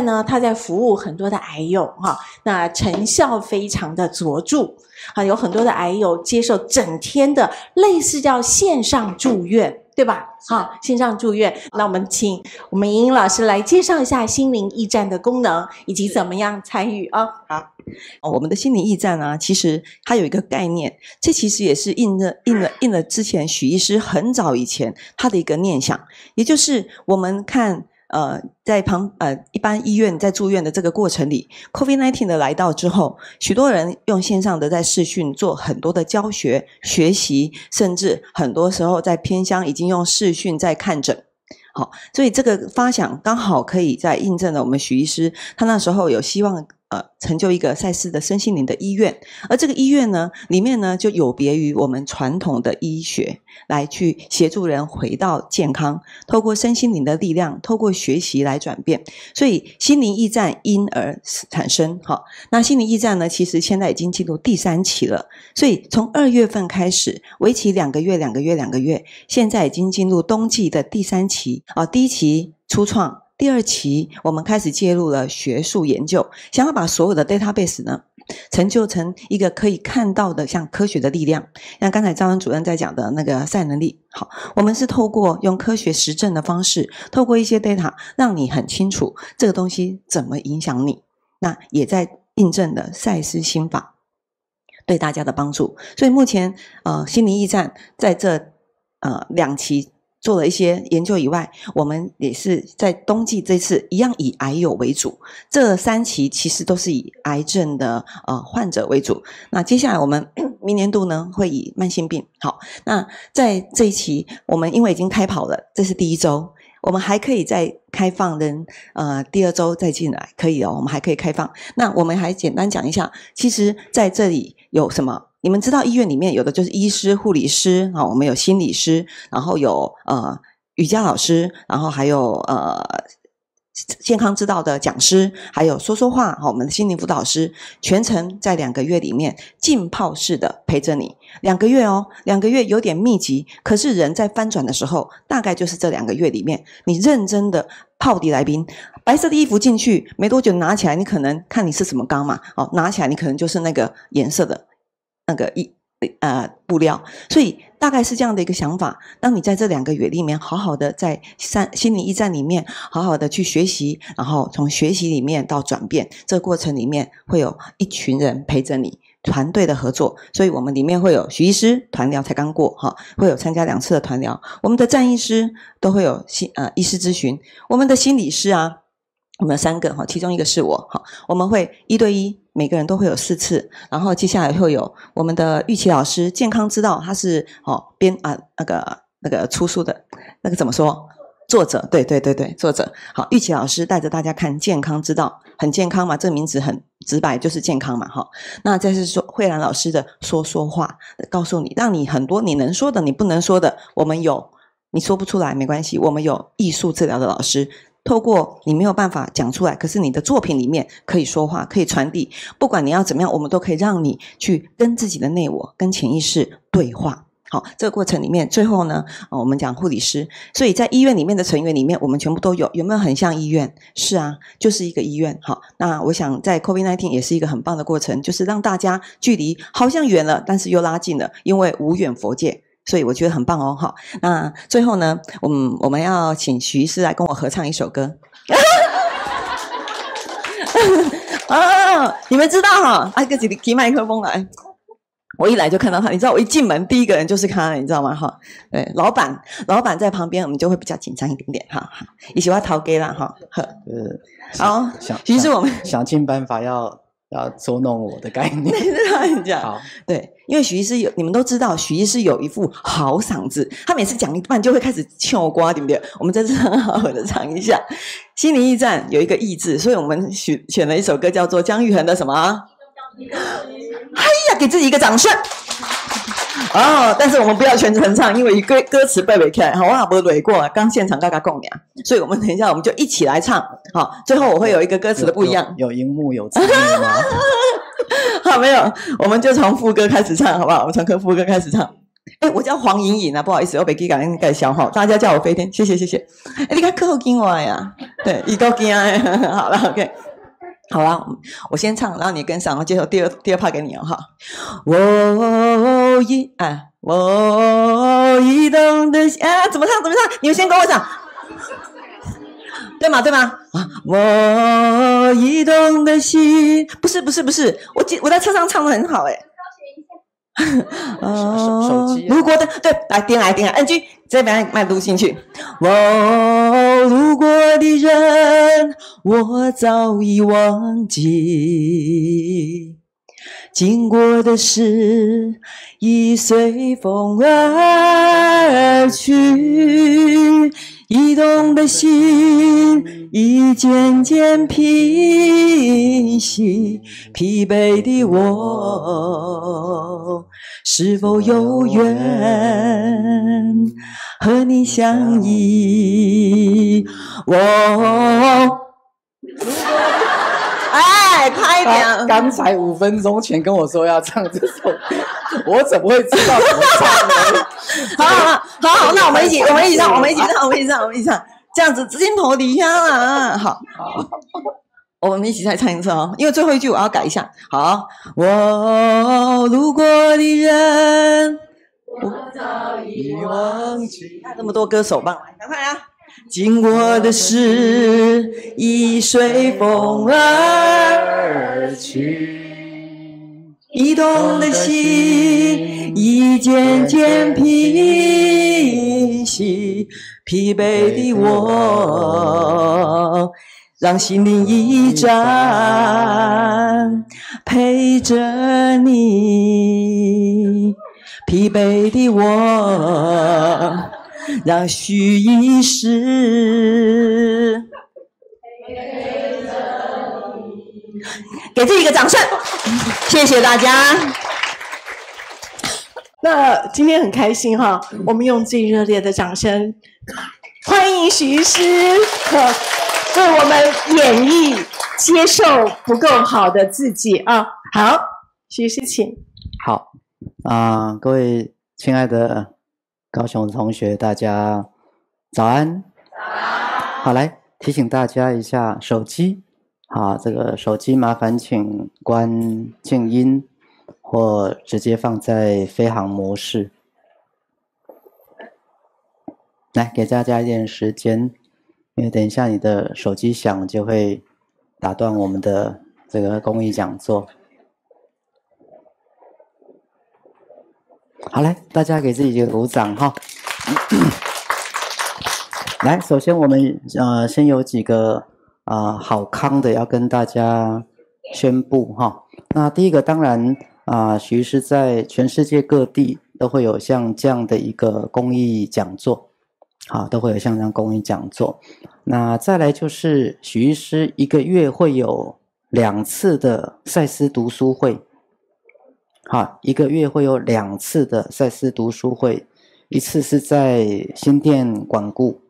站呢，它在服务很多的癌友哈，那成效非常的卓著啊，有很多的癌友接受整天的类似叫线上住院，对吧？好，线上住院。那我们请我们莹莹老师来介绍一下心灵驿站的功能以及怎么样参与啊。好，我们的心灵驿站啊，其实它有一个概念，这其实也是应了之前许医师很早以前他的一个念想，也就是我们看在一般医院在住院的这个过程里 ，COVID-19 的来到之后，许多人用线上的在视讯做很多的教学、学习，甚至很多时候在偏乡已经用视讯在看诊。好，所以这个发想刚好可以在印证了我们许医师他那时候有希望成就一个赛斯的身心灵的医院，而这个医院呢里面呢就有别于我们传统的医学，来去协助人回到健康，透过身心灵的力量，透过学习来转变，所以心灵驿站因而产生。好，那心灵驿站呢其实现在已经进入第3期了，所以从2月份开始为期2个月，现在已经进入冬季的第3期第1期初创，第2期我们开始介入了学术研究，想要把所有的 database 呢成就成一个可以看到的像科学的力量，像刚才张恩主任在讲的那个赛能力。好，我们是透过用科学实证的方式，透过一些 data 让你很清楚这个东西怎么影响你，那也在印证了赛斯心法对大家的帮助。所以目前心灵驿站在这2期做了一些研究以外，我们也是在冬季这次一样以癌友为主，这3期其实都是以癌症的患者为主。那接下来我们明年度呢会以慢性病。好，那在这一期我们因为已经开跑了，这是第1周，我们还可以再开放人第2周再进来，可以我们还可以开放。那我们还简单讲一下，其实在这里有什么。你们知道医院里面有的就是医师、护理师我们有心理师，然后有瑜伽老师，然后还有健康之道的讲师，还有说说话我们的心灵辅导师，全程在2个月里面浸泡式的陪着你。2个月2个月有点密集，可是人在翻转的时候，大概就是这2个月里面，你认真的泡底来宾，白色的衣服进去没多久拿起来，你可能看你是什么纲嘛拿起来你可能就是那个颜色的那个布料，所以大概是这样的一个想法。当你在这2个月里面好好的在心灵驿站里面好好的去学习，然后从学习里面到转变，这个过程里面会有一群人陪着你，团队的合作。所以我们里面会有许医师团疗才刚过会有参加2次的团疗，我们的战医师都会有医师咨询，我们的心理师我们有3个其中1个是我我们会1对1，每个人都会有4次，然后接下来会有我们的玉琪老师健康之道，他是那个出书的那个怎么说作者，对，作者。好，玉琪老师带着大家看健康之道，很健康嘛，这个名字很直白，就是健康嘛那再是说慧兰老师的说话，告诉你让你很多你能说的你不能说的，我们有，你说不出来没关系，我们有艺术治疗的老师，透过你没有办法讲出来，可是你的作品里面可以说话，可以传递，不管你要怎么样，我们都可以让你去跟自己的内我跟潜意识对话。好，这个过程里面最后呢我们讲护理师，所以在医院里面的成员里面我们全部都有没有很像医院？是啊，就是一个医院。好，那我想在 COVID-19 也是一个很棒的过程，就是让大家距离好像远了，但是又拉近了，因为无远弗届，所以我觉得很棒好，那最后呢我们要请许医师来跟我合唱一首歌你们知道给自己提麦克风来，我一来就看到他，你知道我一进门第一个人就是他，你知道吗对，老板在旁边我们就会比较紧张一点点一起要逃给啦好，于是我们想尽办法要捉弄我的概念好，对，因为许医师你们都知道许医师有一副好嗓子，他每次讲一半就会开始呛瓜，对不对？我们在这好好的唱一下心灵驿站有一个驿字，所以我们选了一首歌叫做姜育恒的什么给自己一个掌声但是我们不要全程唱，因为歌词背不起来我也没蕊过，刚现场刚刚讲所以我们等一下我们就一起来唱最后我会有一个歌词的不一样，有荧幕有字幕吗没有，我们就从副歌开始唱好不好？我们从副歌开始唱哎，我叫黄莹莹啊，不好意思，我被记感应该消耗，大家叫我飞天，谢谢谢谢。哎，你看课后惊我呀，对，一个惊哎，好了 ，OK。好啦，我先唱，然后你跟上，然后接受第二 part 给你哦哈。我移动的怎么唱？你们先跟我唱，对吗？啊，我移动的心，不是，我在车上唱的很好哎。手机路过的对，来点来 NG， 这边卖录进去。路过的人，我早已忘记，经过的事已随风而去，移动的心已渐渐平息，疲惫的我是否有缘和你相依？哎，快一点！刚才5分钟前跟我说要唱这首，我怎么会知道怎么唱呢？好，那我们一起唱，这样子镜头底下啊，好，我们一起再唱一次哦，因为最后一句我要改一下。好，我路过的人，我早已忘记。看那么多歌手吧，赶快啊！经过的事已随风而去，移动的心已渐渐平息，疲惫的我让心灵一站陪着你，疲惫的我让虚一世，给自己一个掌声，谢谢大家。那今天很开心哈，我们用最热烈的掌声欢迎许医师为我们演绎接受不够好的自己啊。好，许医师请。好各位亲爱的高雄同学，大家早安。好，来提醒大家一下手机。好，这个手机麻烦请关静音，或直接放在飞行模式。来，给大家一点时间，因为等一下你的手机响就会打断我们的这个公益讲座。好，来，大家给自己一个鼓掌哈。来，首先我们先有几个好康的要跟大家宣布哈。那第一个当然许医师在全世界各地都会有像这样的一个公益讲座，好，都会有像这样公益讲座。那再来就是许医师1个月会有2次的赛斯读书会。好，1个月会有2次的赛斯读书会，一次是在新店管顾，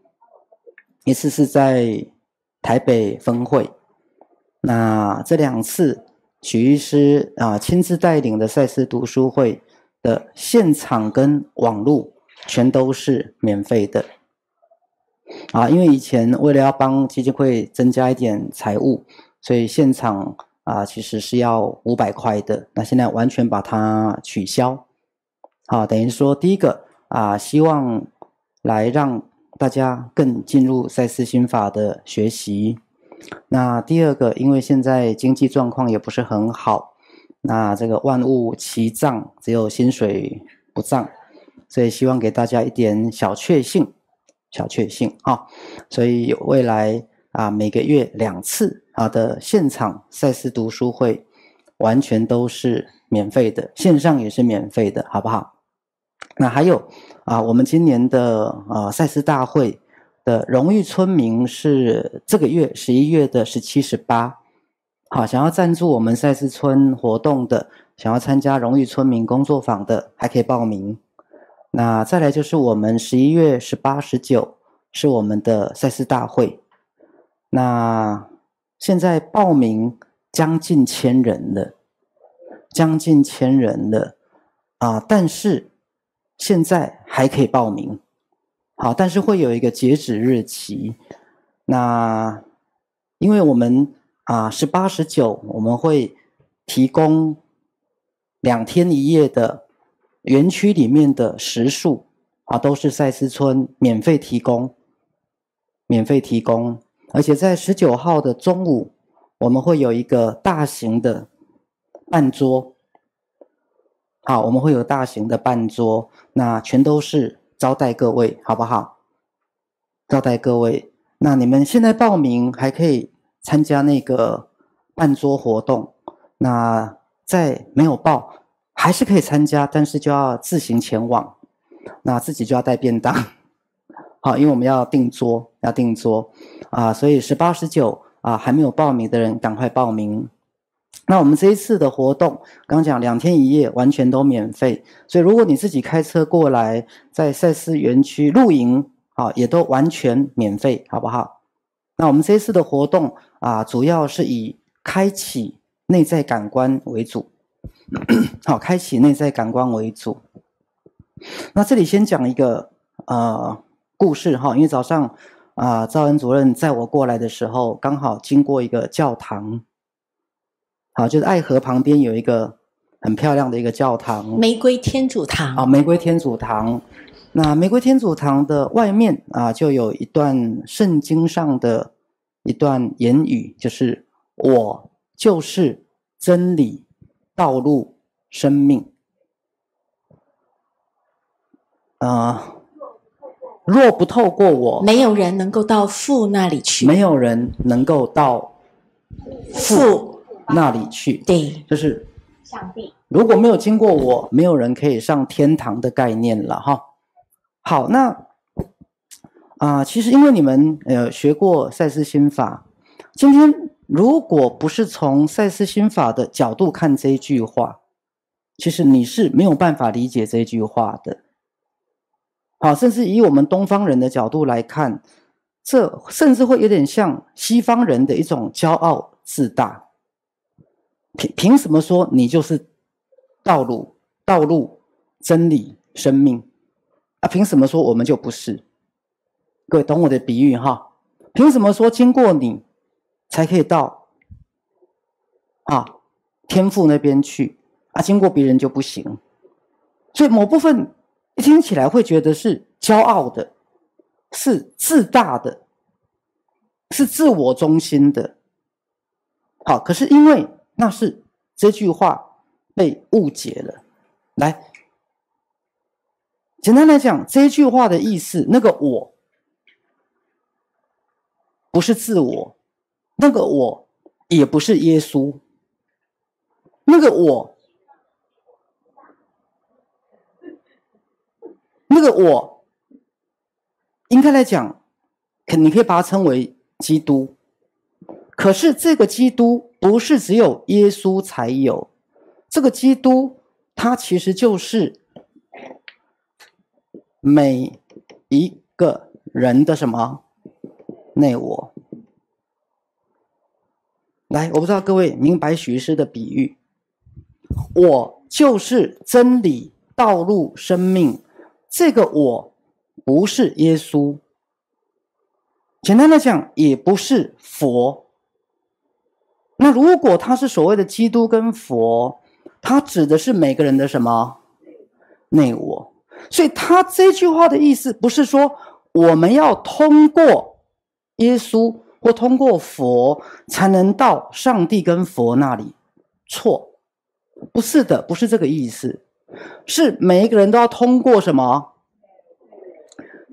一次是在台北分会。那这2次许医师亲自带领的赛斯读书会的现场跟网络全都是免费的。因为以前为了要帮基金会增加一点财务，所以现场其实是要500块的，那现在完全把它取消。好，等于说第一个希望来让大家更进入赛斯心法的学习。那第二个，因为现在经济状况也不是很好，那这个万物齐涨，只有薪水不涨，所以希望给大家一点小确幸所以未来每个月2次的现场赛斯读书会完全都是免费的，线上也是免费的，好不好？那还有我们今年的赛斯大会的荣誉村民是这个月11月的17、18。好，想要赞助我们赛斯村活动的，想要参加荣誉村民工作坊的，还可以报名。那再来就是我们11月18、19是我们的赛斯大会。那现在报名将近1000人了，但是现在还可以报名，好，但是会有一个截止日期。那因为我们18、19我们会提供2天1夜的园区里面的食宿都是赛斯村免费提供，而且在19号的中午，我们会有一个大型的办桌。好，我们会有大型的办桌，那全都是招待各位，好不好？招待各位，那你们现在报名还可以参加那个办桌活动。那在没有报还是可以参加，但是就要自行前往，那自己就要带便当。好，因为我们要订桌，所以18、19还没有报名的人赶快报名。那我们这一次的活动，刚讲2天1夜完全都免费，所以如果你自己开车过来，在赛斯园区露营也都完全免费，好不好？那我们这一次的活动主要是以开启内在感官为主，好，开启内在感官为主。那这里先讲一个故事因为早上赵恩主任载我过来的时候，刚好经过一个教堂。好，就是爱河旁边有一个很漂亮的一个教堂，玫瑰天主堂。玫瑰天主堂。那玫瑰天主堂的外面就有一段圣经上的一段言语，就是我就是真理、道路、生命。若不透过我，没有人能够到父那里去。没有人能够到父那里去。对，就是上帝。如果没有经过我，没有人可以上天堂的概念了哈。好，那其实因为你们学过赛斯心法，今天如果不是从赛斯心法的角度看这一句话，其实你是没有办法理解这句话的。好，甚至以我们东方人的角度来看，这甚至会有点像西方人的一种骄傲自大。凭什么说你就是道路、真理、生命凭什么说我们就不是？各位懂我的比喻哈？凭什么说经过你才可以到天父那边去经过别人就不行？所以某部分一听起来会觉得是骄傲的，是自大的，是自我中心的。好，可是因为那是这句话被误解了。来，简单来讲，这句话的意思，那个我不是自我，那个我也不是耶稣，那个我应该来讲，你可以把它称为基督。可是这个基督不是只有耶稣才有，这个基督它其实就是每一个人的什么内我。来，我不知道各位明白许医师的比喻，我就是真理、道路、生命，这个我不是耶稣，简单来讲也不是佛。那如果他是所谓的基督跟佛，他指的是每个人的什么内我。所以他这句话的意思不是说我们要通过耶稣或通过佛才能到上帝跟佛那里，错，不是的，不是这个意思。是每一个人都要通过什么？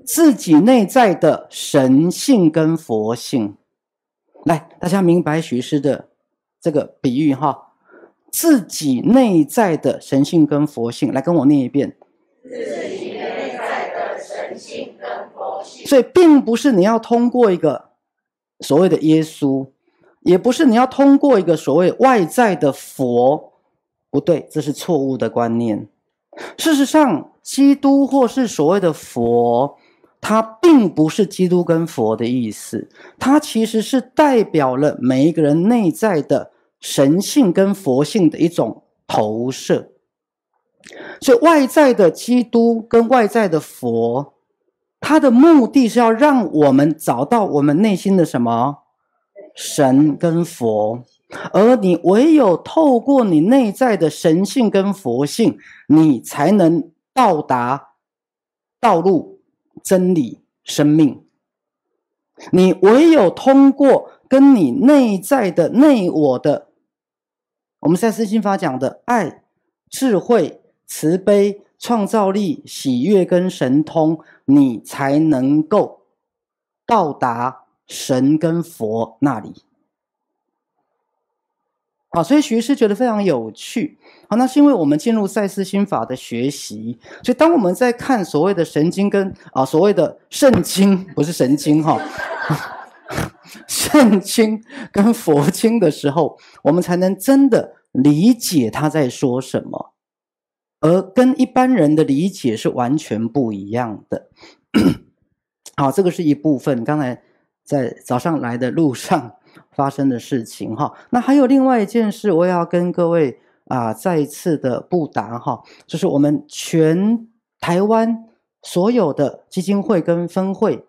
自己内在的神性跟佛性。来，大家明白许医师的这个比喻哈？自己内在的神性跟佛性，来跟我念一遍。自己内在的神性跟佛性。所以并不是你要通过一个所谓的耶稣，也不是你要通过一个所谓外在的佛，不对，这是错误的观念。事实上，基督或是所谓的佛，它并不是基督跟佛的意思，它其实是代表了每一个人内在的神性跟佛性的一种投射。所以外在的基督跟外在的佛，它的目的是要让我们找到我们内心的什么？神跟佛。而你唯有透过你内在的神性跟佛性，你才能到达道路、真理、生命。你唯有通过跟你内在的内我的，我们赛斯心法讲的爱、智慧、慈悲、创造力、喜悦跟神通，你才能够到达神跟佛那里。好，所以徐医师觉得非常有趣。好，那是因为我们进入赛斯心法的学习，所以当我们在看所谓的神经跟所谓的圣经，不是神经哈，圣经跟佛经的时候，我们才能真的理解他在说什么，而跟一般人的理解是完全不一样的。好，这个是一部分，刚才在早上来的路上发生的事情哈。那还有另外一件事，我也要跟各位再一次的布达哈，就是我们全台湾所有的基金会跟分会，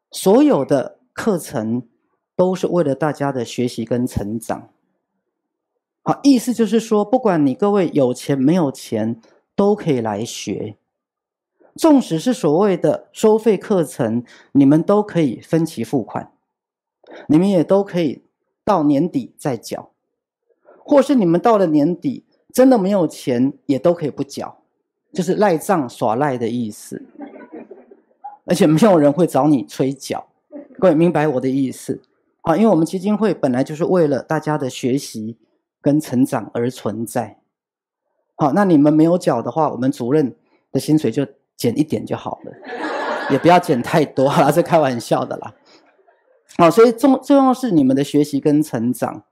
所有的课程都是为了大家的学习跟成长。好，意思就是说，不管你各位有钱没有钱，都可以来学。纵使是所谓的收费课程，你们都可以分期付款，你们也都可以到年底再缴，或是你们到了年底真的没有钱，也都可以不缴，就是赖账耍赖的意思。而且没有人会找你催缴，各位明白我的意思？好，因为我们基金会本来就是为了大家的学习跟成长而存在。好，那你们没有缴的话，我们主任的薪水就减一点就好了，也不要减太多啦，这开玩笑的啦。好，所以重要是你们的学习跟成长。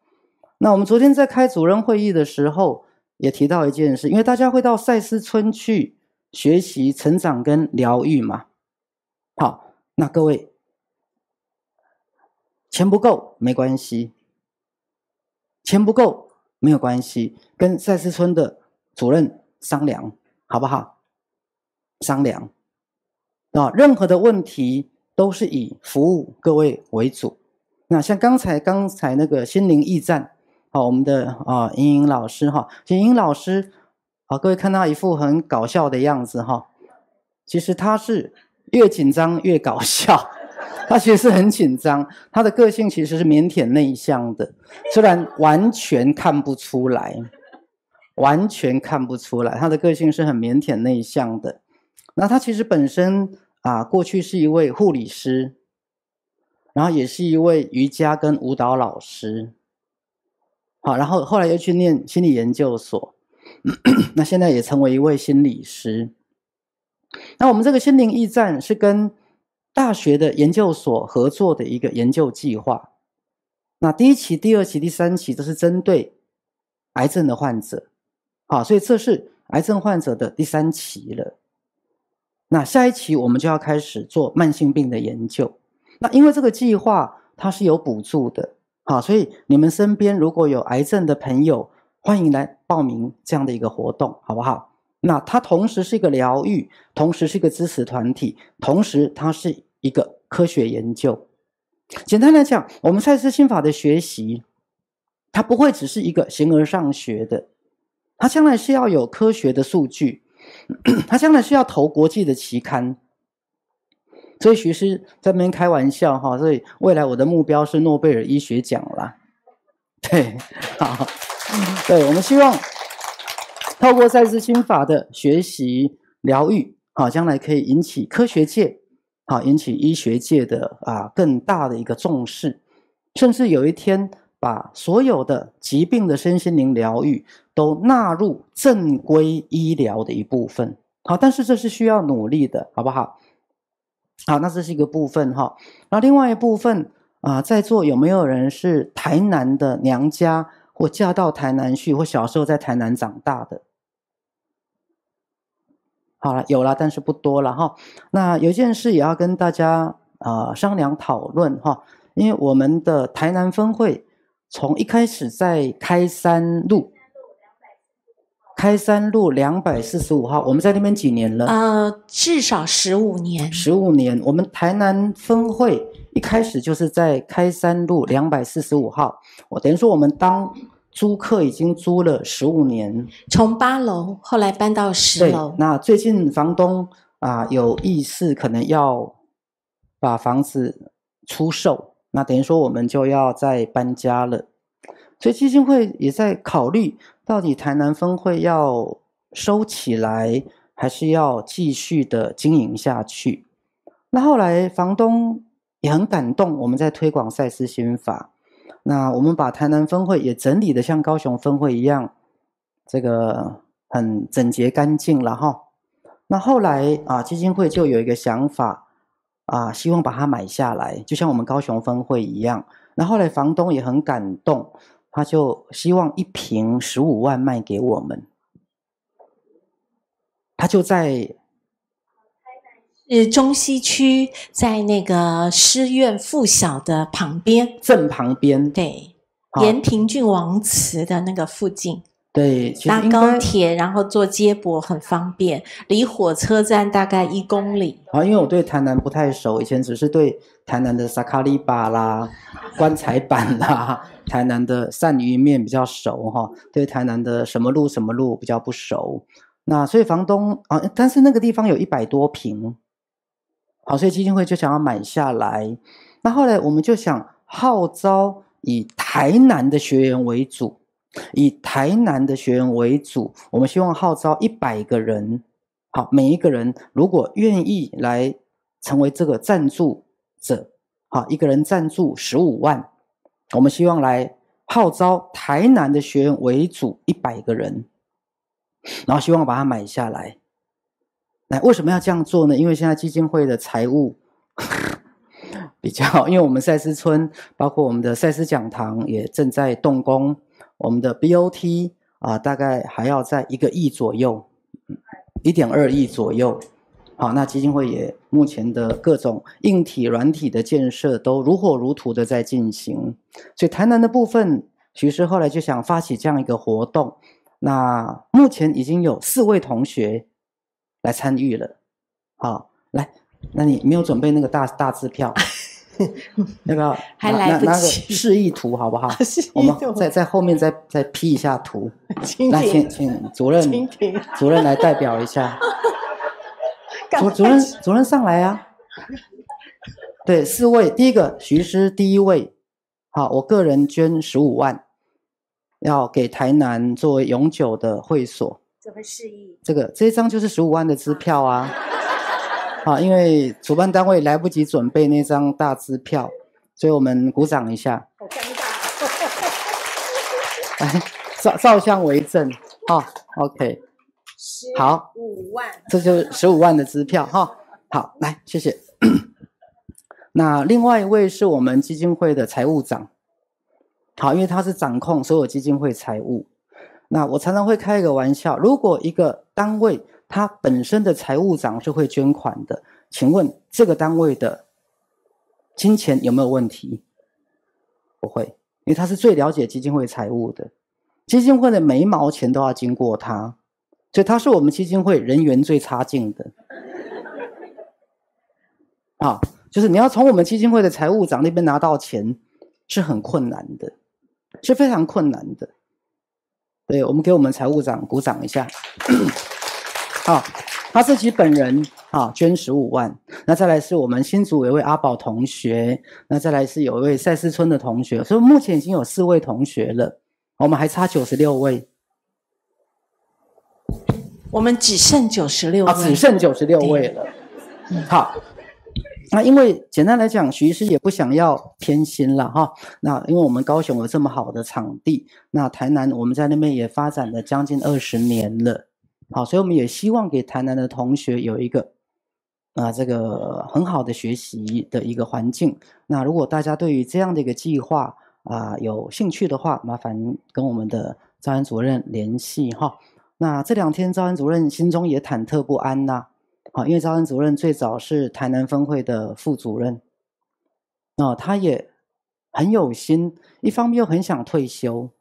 那我们昨天在开主任会议的时候，也提到一件事，因为大家会到赛斯村去学习、成长跟疗愈嘛。好，那各位，钱不够没关系，钱不够没有关系，跟赛斯村的主任商量，好不好？商量任何的问题都是以服务各位为主。那像刚才那个心灵驿站，我们的莹莹老师其实莹莹老师各位看她一副很搞笑的样子其实她是越紧张越搞笑，她其实是很紧张，她的个性其实是腼腆内向的，虽然完全看不出来，她的个性是很腼腆内向的。那她其实本身过去是一位护理师，然后也是一位瑜伽跟舞蹈老师，好，然后后来又去念心理研究所，那现在也成为一位心理师。那我们这个心灵驿站是跟大学的研究所合作的一个研究计划。那第1期、第2期、第3期都是针对癌症的患者，好，所以这是癌症患者的第3期了。那下一期我们就要开始做慢性病的研究。那因为这个计划它是有补助的，好，所以你们身边如果有癌症的朋友，欢迎来报名这样的一个活动，好不好？那它同时是一个疗愈，同时是一个支持团体，同时它是一个科学研究。简单来讲，我们赛斯心法的学习，它不会只是一个形而上学的，它将来是要有科学的数据，它将来是要投国际的期刊。所以徐师在那边开玩笑所以未来我的目标是诺贝尔医学奖啦。对，好，对，我们希望透过赛斯心法的学习疗愈，将来可以引起科学界，引起医学界的更大的一个重视，甚至有一天把所有的疾病的身心灵疗愈都纳入正规医疗的一部分。好，但是这是需要努力的，好不好？好，那这是一个部分那另外一部分在座有没有人是台南的娘家，或嫁到台南去，或小时候在台南长大的？好了，有了，但是不多了那有一件事也要跟大家商量讨论因为我们的台南分会从一开始在开山路开山路245号，我们在那边几年了？至少15年。15年。我们台南分会一开始就是在开山路245号，我等于说我们当租客已经租了15年，从8楼后来搬到10楼。那最近房东有意识可能要把房子出售，那等于说我们就要再搬家了，所以基金会也在考虑到底台南分会要收起来还是要继续的经营下去。那后来房东也很感动，我们在推广赛斯心法，那我们把台南分会也整理的像高雄分会一样，这个很整洁干净了哈。那后来基金会就有一个想法希望把它买下来，就像我们高雄分会一样。那后来房东也很感动，他就希望1坪15万卖给我们。他就在中西区，在那个师院附小的旁边，正旁边，对，延平郡王祠的那个附近。对，其实搭高铁，然后坐接驳很方便，离火车站大概1公里。因为我对台南不太熟，以前只是对台南的沙卡利巴啦、棺材板啦、台南的鳝鱼面比较熟哈，对台南的什么路什么路比较不熟。那所以房东但是那个地方有100多坪，好，所以基金会就想要买下来。那后来我们就想号召以台南的学员为主。我们希望号召100个人，好，每一个人如果愿意来成为这个赞助者，好，一个人赞助15万，我们希望来号召台南的学员为主100个人，然后希望把它买下来。那为什么要这样做呢？因为现在基金会的财务比较，因为我们赛斯村包括我们的赛斯讲堂也正在动工，我们的 BOT 大概还要在1个亿左右，1.2亿左右。好，那基金会也目前的各种硬体软体的建设都如火如荼的在进行，所以台南的部分徐师后来就想发起这样一个活动。那目前已经有4位同学来参与了。好，来，那你没有准备那个大支票要不要还来不及拿个示意图好不好？我们在后面再 P 一下图。来，请主任来代表一下。主任上来啊。对，4位，第一个徐师第1位。好，我个人捐15万，要给台南作为永久的会所。怎么示意？这一张就是15万的支票啊。好，因为主办单位来不及准备那张大支票，所以我们鼓掌一下。好尴尬。来，照相为证。OK。好，15万，这就是15万的支票哈。好，来，谢谢。那另外一位是我们基金会的财务长。好，因为他是掌控所有基金会财务。那我常常会开一个玩笑，如果一个单位它本身的财务长是会捐款的，请问这个单位的金钱有没有问题？不会，因为他是最了解基金会财务的，基金会的每1毛钱都要经过他，所以他是我们基金会人缘最差劲的。就是你要从我们基金会的财务长那边拿到钱是很困难的，是非常困难的。对，我们给我们财务长鼓掌一下。他自己本人捐15万。那再来是我们新竹有一位阿宝同学，那再来是有一位赛斯村的同学，所以目前已经有4位同学了，我们还差96位。我们只剩96位。只剩96位了。好，那因为简单来讲，徐医师也不想要偏心了哈。那因为我们高雄有这么好的场地，那台南我们在那边也发展了将近20年了。好，所以我们也希望给台南的同学有一个这个很好的学习的一个环境。那如果大家对于这样的一个计划有兴趣的话，麻烦跟我们的招安主任联系哈。那这2天招安主任心中也忐忑不安因为招安主任最早是台南分会的副主任，他也很有心，一方面又很想退休，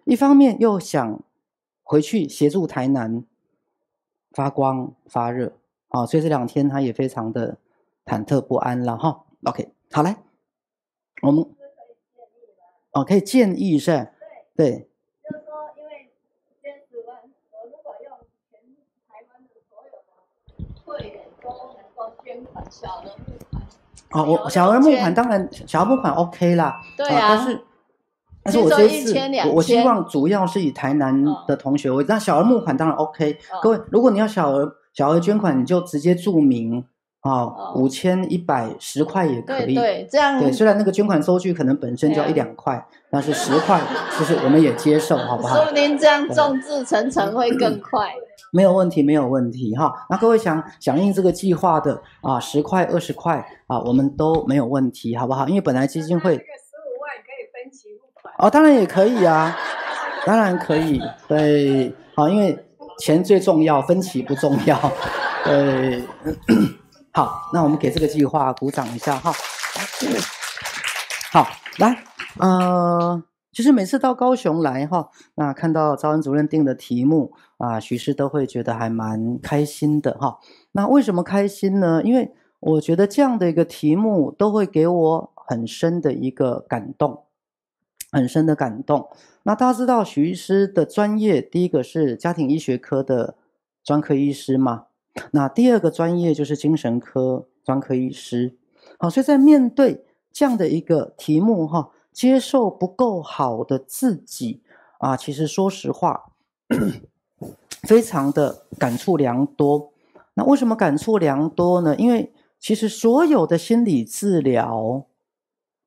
一方面又想回去协助台南发光发热啊，所以这2天他也非常的忐忑不安了哈。OK， 好来，我们可以建议是吧？对。就是说，因为10万，我如果用全台湾的所有的会员都能够捐款小额募款。我小额募款当然小额募款 OK 啦，对啊，但是我这次1000-2000我希望主要是以台南的同学，那小额募款当然 OK。各位，如果你要小额捐款，你就直接注明5110块也可以。对，这样对，虽然那个捐款收据可能本身就要1-2块，但是10块就是我们也接受，好不好？说不定这样众志成城会更快。没有问题，没有问题哈。那各位想响应这个计划的10块、20块我们都没有问题，好不好？因为本来基金会这个15万可以分期付款。当然也可以啊，当然可以。对，好，因为钱最重要，分期不重要。对，好，那我们给这个计划鼓掌一下哈。好，来，其实每次到高雄来哈，那看到招恩主任定的题目徐师都会觉得还蛮开心的哈。那为什么开心呢？因为我觉得这样的一个题目都会给我很深的一个感动，很深的感动。那大家知道许医师的专业，第一个是家庭医学科的专科医师嘛，那第二个专业就是精神科专科医师。好，所以在面对这样的一个题目哈，接受不够好的自己其实说实话非常的感触良多。那为什么感触良多呢？因为其实所有的心理治疗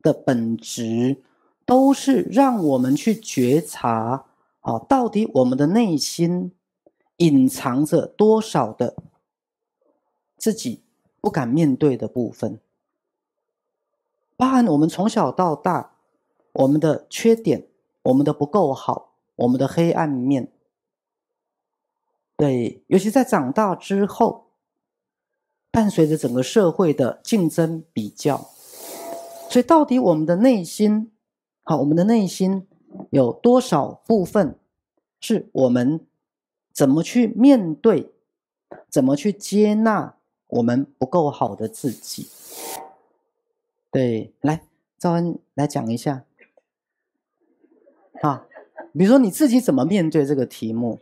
的本质都是让我们去觉察到底我们的内心隐藏着多少的自己不敢面对的部分，包含我们从小到大我们的缺点，我们的不够好，我们的黑暗面。对，尤其在长大之后，伴随着整个社会的竞争比较，所以到底我们的内心我们的内心有多少部分是我们怎么去面对，怎么去接纳我们不够好的自己。对，来，兆恩来讲一下比如说你自己怎么面对这个题目。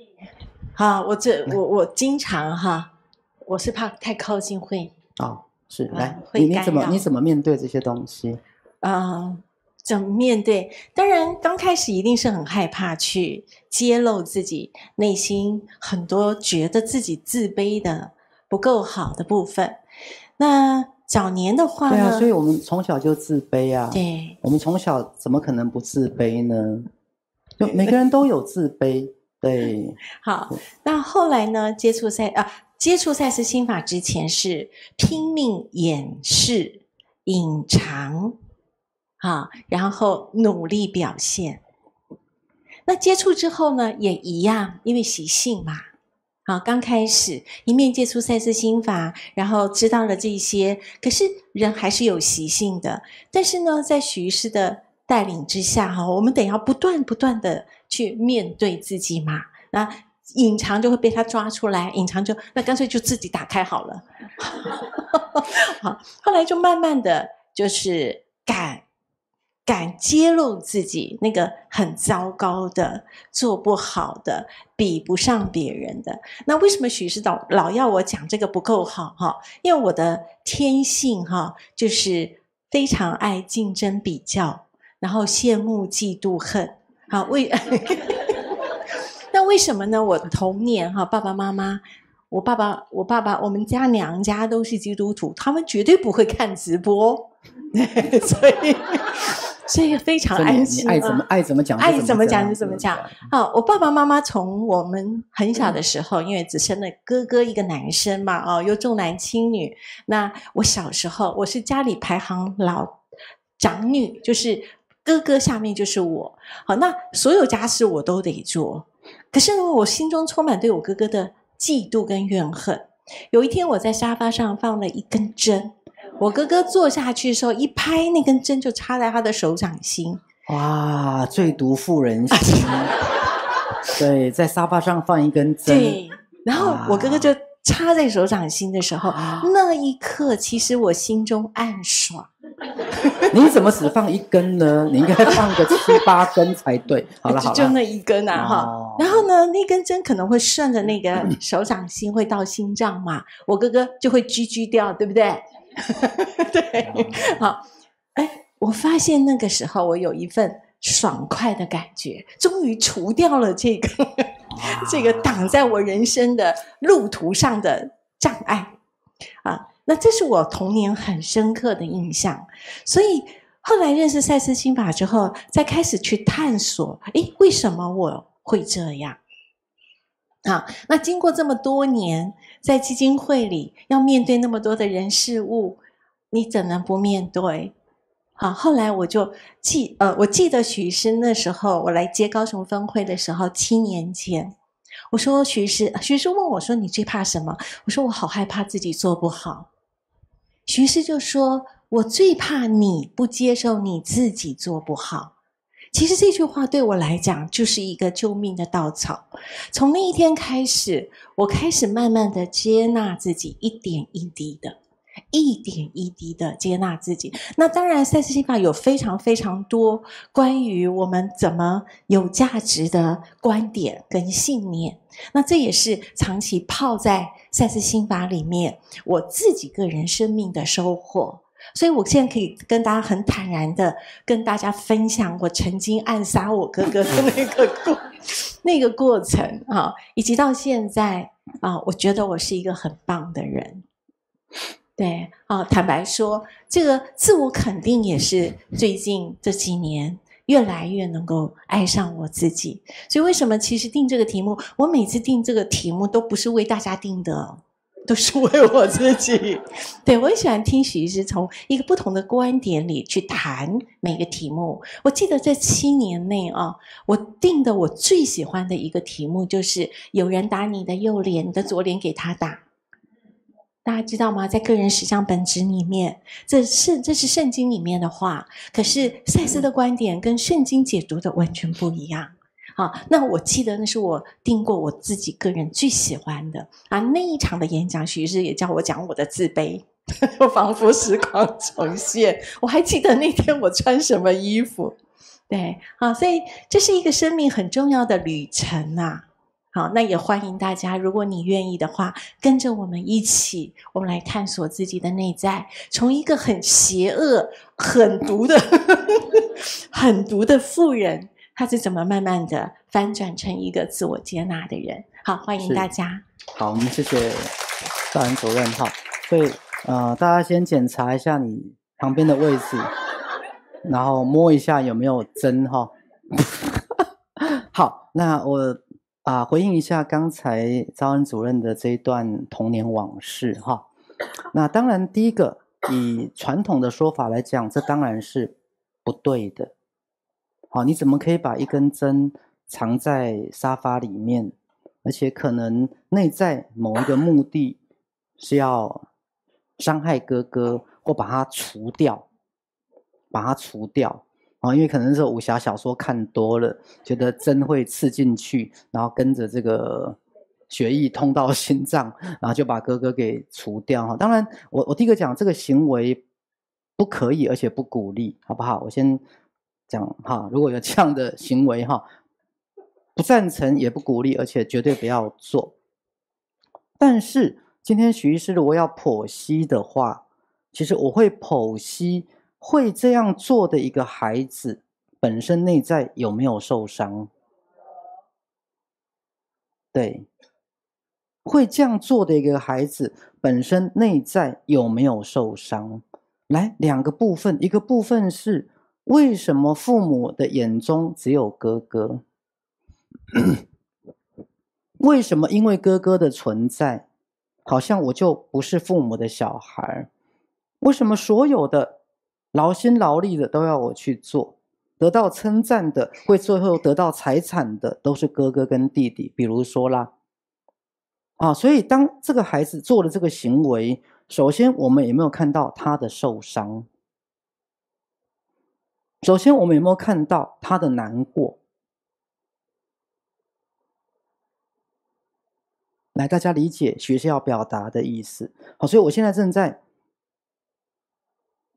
我经常我是怕太靠近会是来你怎么面对这些东西？怎么面对？当然刚开始一定是很害怕去揭露自己内心很多觉得自己自卑的不够好的部分。那早年的话呢，所以我们从小就自卑对，我们从小怎么可能不自卑呢？就每个人都有自卑。对，好，那后来呢，接触赛斯心法之前是拼命掩饰、隐藏然后努力表现。那接触之后呢，也一样，因为习性嘛。刚开始一面接触赛斯心法，然后知道了这些，可是人还是有习性的。但是呢，在许医师的带领之下我们得要不断的去面对自己嘛。那隐藏就会被他抓出来，隐藏那干脆就自己打开好了。好，后来就慢慢的就是敢揭露自己那个很糟糕的、做不好的、比不上别人的。那为什么许医师老要我讲这个不够好因为我的天性就是非常爱竞争比较，然后羡慕嫉妒恨。那为什么呢？我童年爸爸妈妈，我爸爸我们家娘家都是基督徒，他们绝对不会看直播。所以非常安心。爱怎么讲就怎么讲。我爸爸妈妈从我们很小的时候，因为只生了哥哥一个男生嘛，又重男轻女。那我小时候，我是家里排行长女，就是哥哥下面就是我。好，那所有家事我都得做。可是呢，我心中充满对我哥哥的嫉妒跟怨恨。有一天，我在沙发上放了一根针。我哥哥坐下去的时候，一拍那根针就插在他的手掌心。哇，最毒妇人心。对，在沙发上放一根针，对，然后我哥哥就插在手掌心的时候，那一刻其实我心中暗爽。你怎么只放一根呢？你应该放个7、8根才对。好了好了，就那一根啊哈、哦然后呢，那根针可能会顺着那个手掌心会到心脏嘛，我哥哥就会居掉，对不对？对，好，哎，我发现那个时候我有一份爽快的感觉，终于除掉了这个这个挡在我人生的路途上的障碍啊。那这是我童年很深刻的印象，所以后来认识赛斯心法之后，再开始去探索，诶，为什么我会这样？啊，那经过这么多年，在基金会里要面对那么多的人事物，你怎能不面对？好，后来我就我记得许医师那时候我来接高雄分会的时候，7年前，我说许医师问我说你最怕什么？我说我好害怕自己做不好。许医师就说我最怕你不接受你自己做不好。其实这句话对我来讲就是一个救命的稻草。从那一天开始，我开始慢慢的接纳自己，一点一滴的接纳自己。那当然赛斯心法有非常非常多关于我们怎么有价值的观点跟信念，那这也是长期泡在赛斯心法里面我自己个人生命的收获。所以我现在可以跟大家很坦然的跟大家分享我曾经暗杀我哥哥的那个过程啊，以及到现在啊，我觉得我是一个很棒的人。对啊，坦白说，这个自我肯定也是最近这几年越来越能够爱上我自己。所以为什么其实定这个题目，我每次定这个题目都不是为大家定的，都是为我自己。对，我很喜欢听许医师从一个不同的观点里去谈每个题目。我记得在7年内啊，我定的我最喜欢的一个题目就是有人打你的右脸，你的左脸给他打。大家知道吗？在个人实相本质里面，这是圣经里面的话，可是赛斯的观点跟圣经解读的完全不一样。好，那我记得那是我定过我自己个人最喜欢的啊。那一场的演讲，许医师也叫我讲我的自卑，我仿佛时光重现。我还记得那天我穿什么衣服，对，好，所以这是一个生命很重要的旅程啊。好，那也欢迎大家，如果你愿意的话，跟着我们一起，我们来探索自己的内在，从一个很邪恶、很毒的、很毒的妇人，他是怎么慢慢的翻转成一个自我接纳的人。好，欢迎大家。好，我们谢谢大安主任哈。所以大家先检查一下你旁边的位置，然后摸一下有没有针哈。好，那我回应一下刚才招恩主任的这一段童年往事哈。那当然，第一个以传统的说法来讲，这当然是不对的。好，你怎么可以把一根针藏在沙发里面，而且可能内在某一个目的是要伤害哥哥或把它除掉，因为可能是武侠小说看多了，觉得针会刺进去，然后跟着这个血液通到心脏，然后就把哥哥给除掉。当然，我第一个讲这个行为不可以，而且不鼓励，好不好？我先讲哈，如果有这样的行为哈，不赞成也不鼓励，而且绝对不要做。但是今天许医师如果要剖析的话，其实我会剖析会这样做的一个孩子本身内在有没有受伤。对，会这样做的一个孩子本身内在有没有受伤。来，2个部分，一个部分是为什么父母的眼中只有哥哥？为什么因为哥哥的存在，好像我就不是父母的小孩？为什么所有的劳心劳力的都要我去做，得到称赞的，会最后得到财产的都是哥哥跟弟弟？比如说啦，所以当这个孩子做了这个行为，首先我们有没有看到他的受伤？首先我们有没有看到他的难过？来，大家理解学校要表达的意思。好，所以我现在正在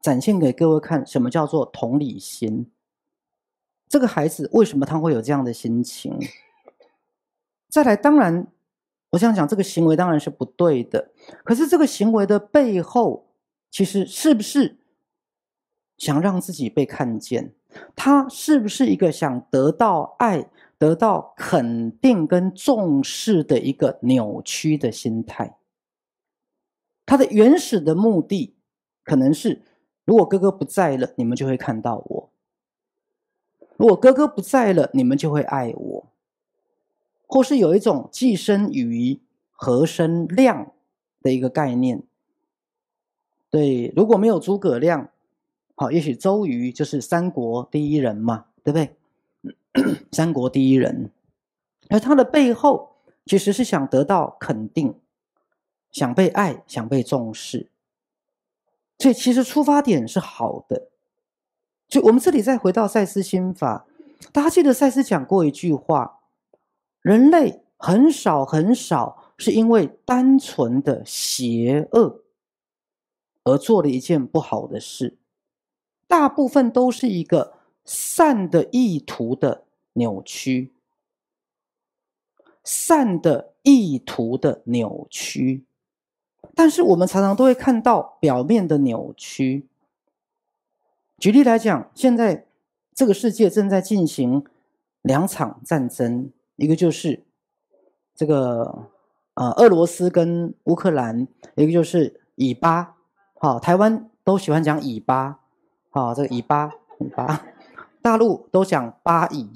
展现给各位看，什么叫做同理心。这个孩子为什么他会有这样的心情？再来，当然，我想讲这个行为当然是不对的，可是这个行为的背后，其实是不是想让自己被看见？他是不是一个想得到爱、得到肯定跟重视的一个扭曲的心态？他的原始的目的可能是，如果哥哥不在了，你们就会看到我；如果哥哥不在了，你们就会爱我。或是有一种既生瑜何生亮的一个概念。对，如果没有诸葛亮，好，也许周瑜就是三国第一人嘛，对不对？三国第一人，而他的背后其实是想得到肯定，想被爱，想被重视，所以其实出发点是好的。所以我们这里再回到赛斯心法，大家记得赛斯讲过一句话，人类很少是因为单纯的邪恶而做了一件不好的事，大部分都是一个善的意图的扭曲，善的意图的扭曲。但是我们常常都会看到表面的扭曲。举例来讲，现在这个世界正在进行2场战争，一个就是这个俄罗斯跟乌克兰，一个就是以巴。好，台湾都喜欢讲以巴，好，这个以巴，大陆都讲巴以，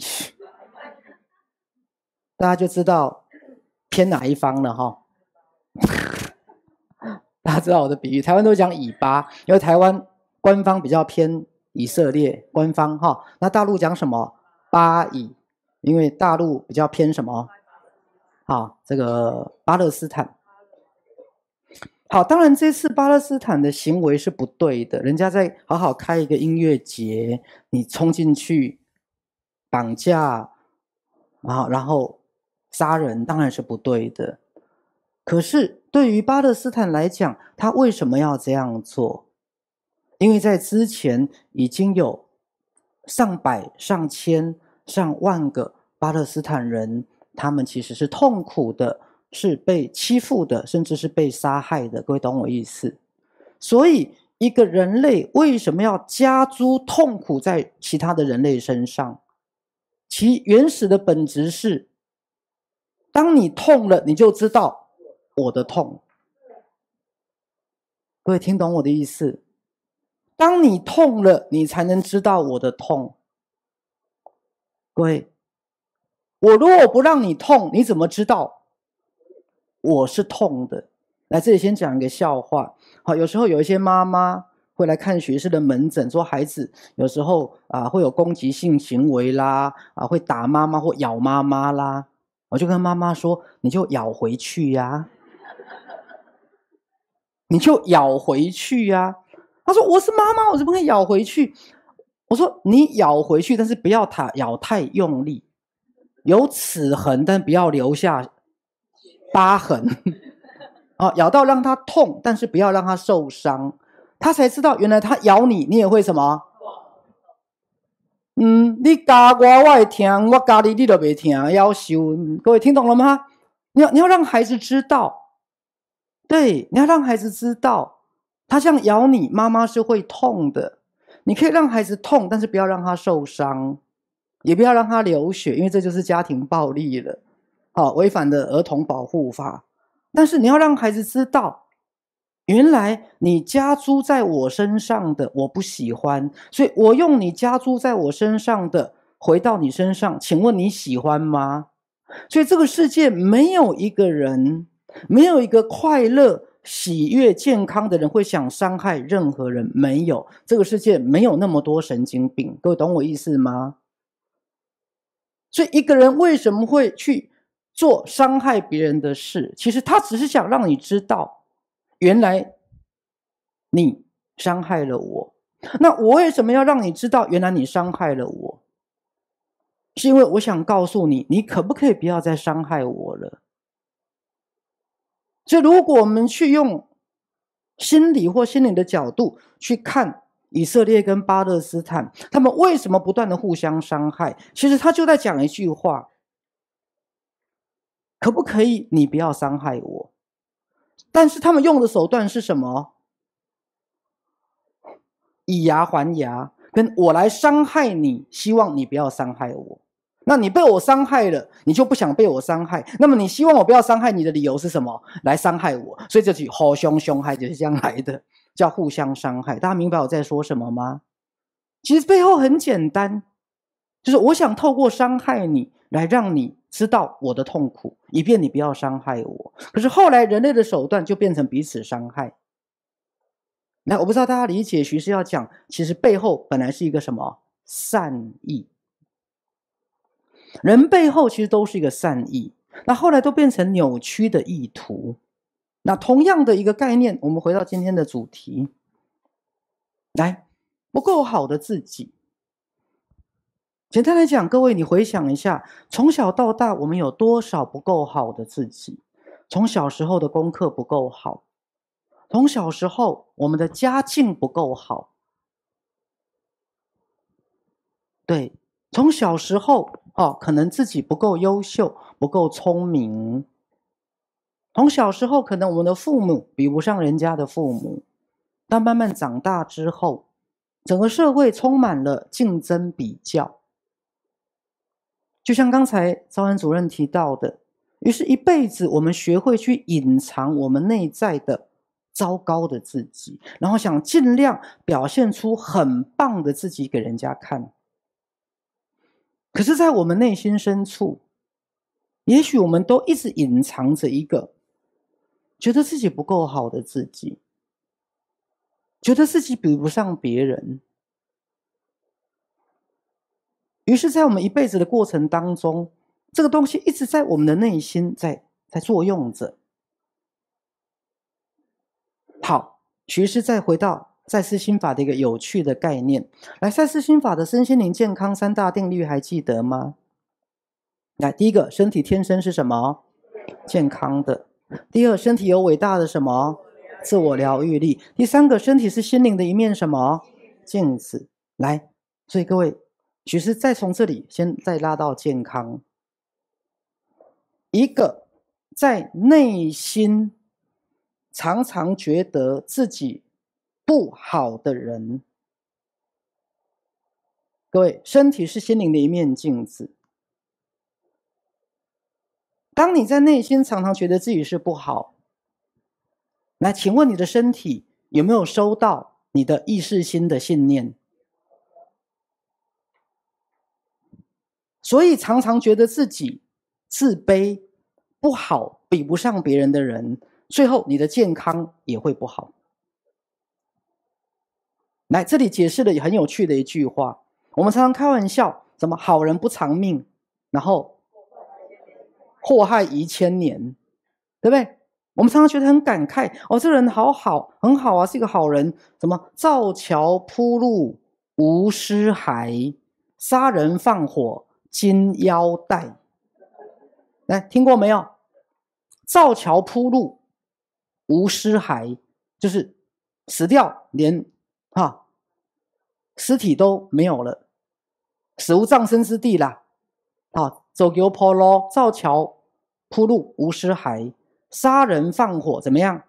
大家就知道偏哪一方了哈。大家知道我的比喻，台湾都讲以巴，因为台湾官方比较偏以色列官方哈，那大陆讲什么？巴以，因为大陆比较偏什么？好，这个巴勒斯坦。好，当然这次巴勒斯坦的行为是不对的，人家在好好开一个音乐节，你冲进去绑架，然后杀人，当然是不对的。可是对于巴勒斯坦来讲，他为什么要这样做？因为在之前已经有上百、上千、上万个巴勒斯坦人，他们其实是痛苦的，是被欺负的，甚至是被杀害的。各位懂我意思？所以一个人类为什么要加诸痛苦在其他的人类身上？其原始的本质是，当你痛了，你就知道我的痛。各位听懂我的意思？当你痛了，你才能知道我的痛。各位，我如果不让你痛，你怎么知道我是痛的？来，这里先讲一个笑话。好，有时候有一些妈妈会来看学士的门诊，说孩子有时候会有攻击性行为啦，会打妈妈或咬妈妈啦。我就跟妈妈说，你就咬回去呀，你就咬回去呀。他说我是妈妈，我怎么可以咬回去？我说你咬回去，但是不要咬太用力，有齿痕，但不要留下疤痕。咬到让他痛，但是不要让他受伤，他才知道原来他咬你，你也会什么？你咬我，我会痛；我咬你，你就不痛，要修。各位听懂了吗？你要让孩子知道，对，你要让孩子知道，他这样咬你，妈妈是会痛的。你可以让孩子痛，但是不要让他受伤，也不要让他流血，因为这就是家庭暴力了。好，违反了儿童保护法。但是你要让孩子知道，原来你加诸在我身上的我不喜欢，所以我用你加诸在我身上的回到你身上，请问你喜欢吗？所以这个世界没有一个人，没有一个快乐、喜悦、健康的人会想伤害任何人，没有，这个世界没有那么多神经病，各位懂我意思吗？所以一个人为什么会去做伤害别人的事，其实他只是想让你知道，原来你伤害了我。那我为什么要让你知道原来你伤害了我？是因为我想告诉你，你可不可以不要再伤害我了？所以如果我们去用心理或心灵的角度去看以色列跟巴勒斯坦，他们为什么不断的互相伤害？其实他就在讲一句话：可不可以你不要伤害我？但是他们用的手段是什么？以牙还牙，跟我来伤害你，希望你不要伤害我。那你被我伤害了，你就不想被我伤害，那么你希望我不要伤害你的理由是什么？来伤害我，所以这句互相伤害就是这样来的，叫互相伤害。大家明白我在说什么吗？其实背后很简单，就是我想透过伤害你来让你知道我的痛苦，以便你不要伤害我。可是后来人类的手段就变成彼此伤害。来，我不知道大家理解徐师要讲，其实背后本来是一个什么善意，人背后其实都是一个善意，那后来都变成扭曲的意图。那同样的一个概念，我们回到今天的主题，来，不够好的自己。简单来讲，各位你回想一下，从小到大我们有多少不够好的自己？从小时候的功课不够好，从小时候我们的家境不够好，对，从小时候可能自己不够优秀，不够聪明。从小时候可能我们的父母比不上人家的父母，但慢慢长大之后，整个社会充满了竞争比较。就像刚才昭恩主任提到的，于是一辈子我们学会去隐藏我们内在的糟糕的自己，然后想尽量表现出很棒的自己给人家看。可是在我们内心深处，也许我们都一直隐藏着一个觉得自己不够好的自己，觉得自己比不上别人。于是在我们一辈子的过程当中，这个东西一直在我们的内心在作用着。好，徐师再回到赛斯心法的一个有趣的概念。来，赛斯心法的身心灵健康三大定律还记得吗？来，第一个，身体天生是什么？健康的。第二，身体有伟大的什么？自我疗愈力。第三个，身体是心灵的一面什么？镜子。来，所以各位，徐师再从这里先再拉到健康。一个在内心常常觉得自己不好的人，各位，身体是心灵的一面镜子。当你在内心常常觉得自己是不好，来，请问你的身体有没有收到你的意识心的信念？所以常常觉得自己自卑、不好、比不上别人的人，最后你的健康也会不好。来，这里解释了很有趣的一句话，我们常常开玩笑，什么好人不长命，然后祸害遗千年，对不对？我们常常觉得很感慨，这人好好，很好啊，是一个好人。什么造桥铺路无尸骸，杀人放火金腰带。来，听过没有？造桥铺路无尸骸，就是死掉连尸体都没有了，死无葬身之地啦。走桥铺路，造桥铺路无尸骸，杀人放火怎么样？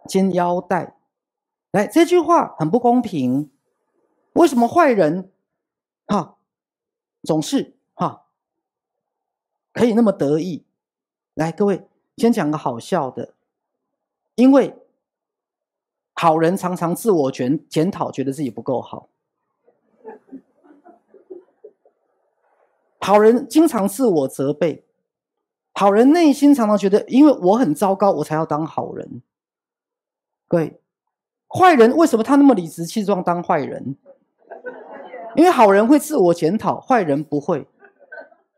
金腰带。来，这句话很不公平。为什么坏人总是可以那么得意？来，各位先讲个好笑的，因为好人常常自我检讨，觉得自己不够好。好人经常自我责备，好人内心常常觉得，因为我很糟糕，我才要当好人。对，坏人为什么他那么理直气壮当坏人？因为好人会自我检讨，坏人不会。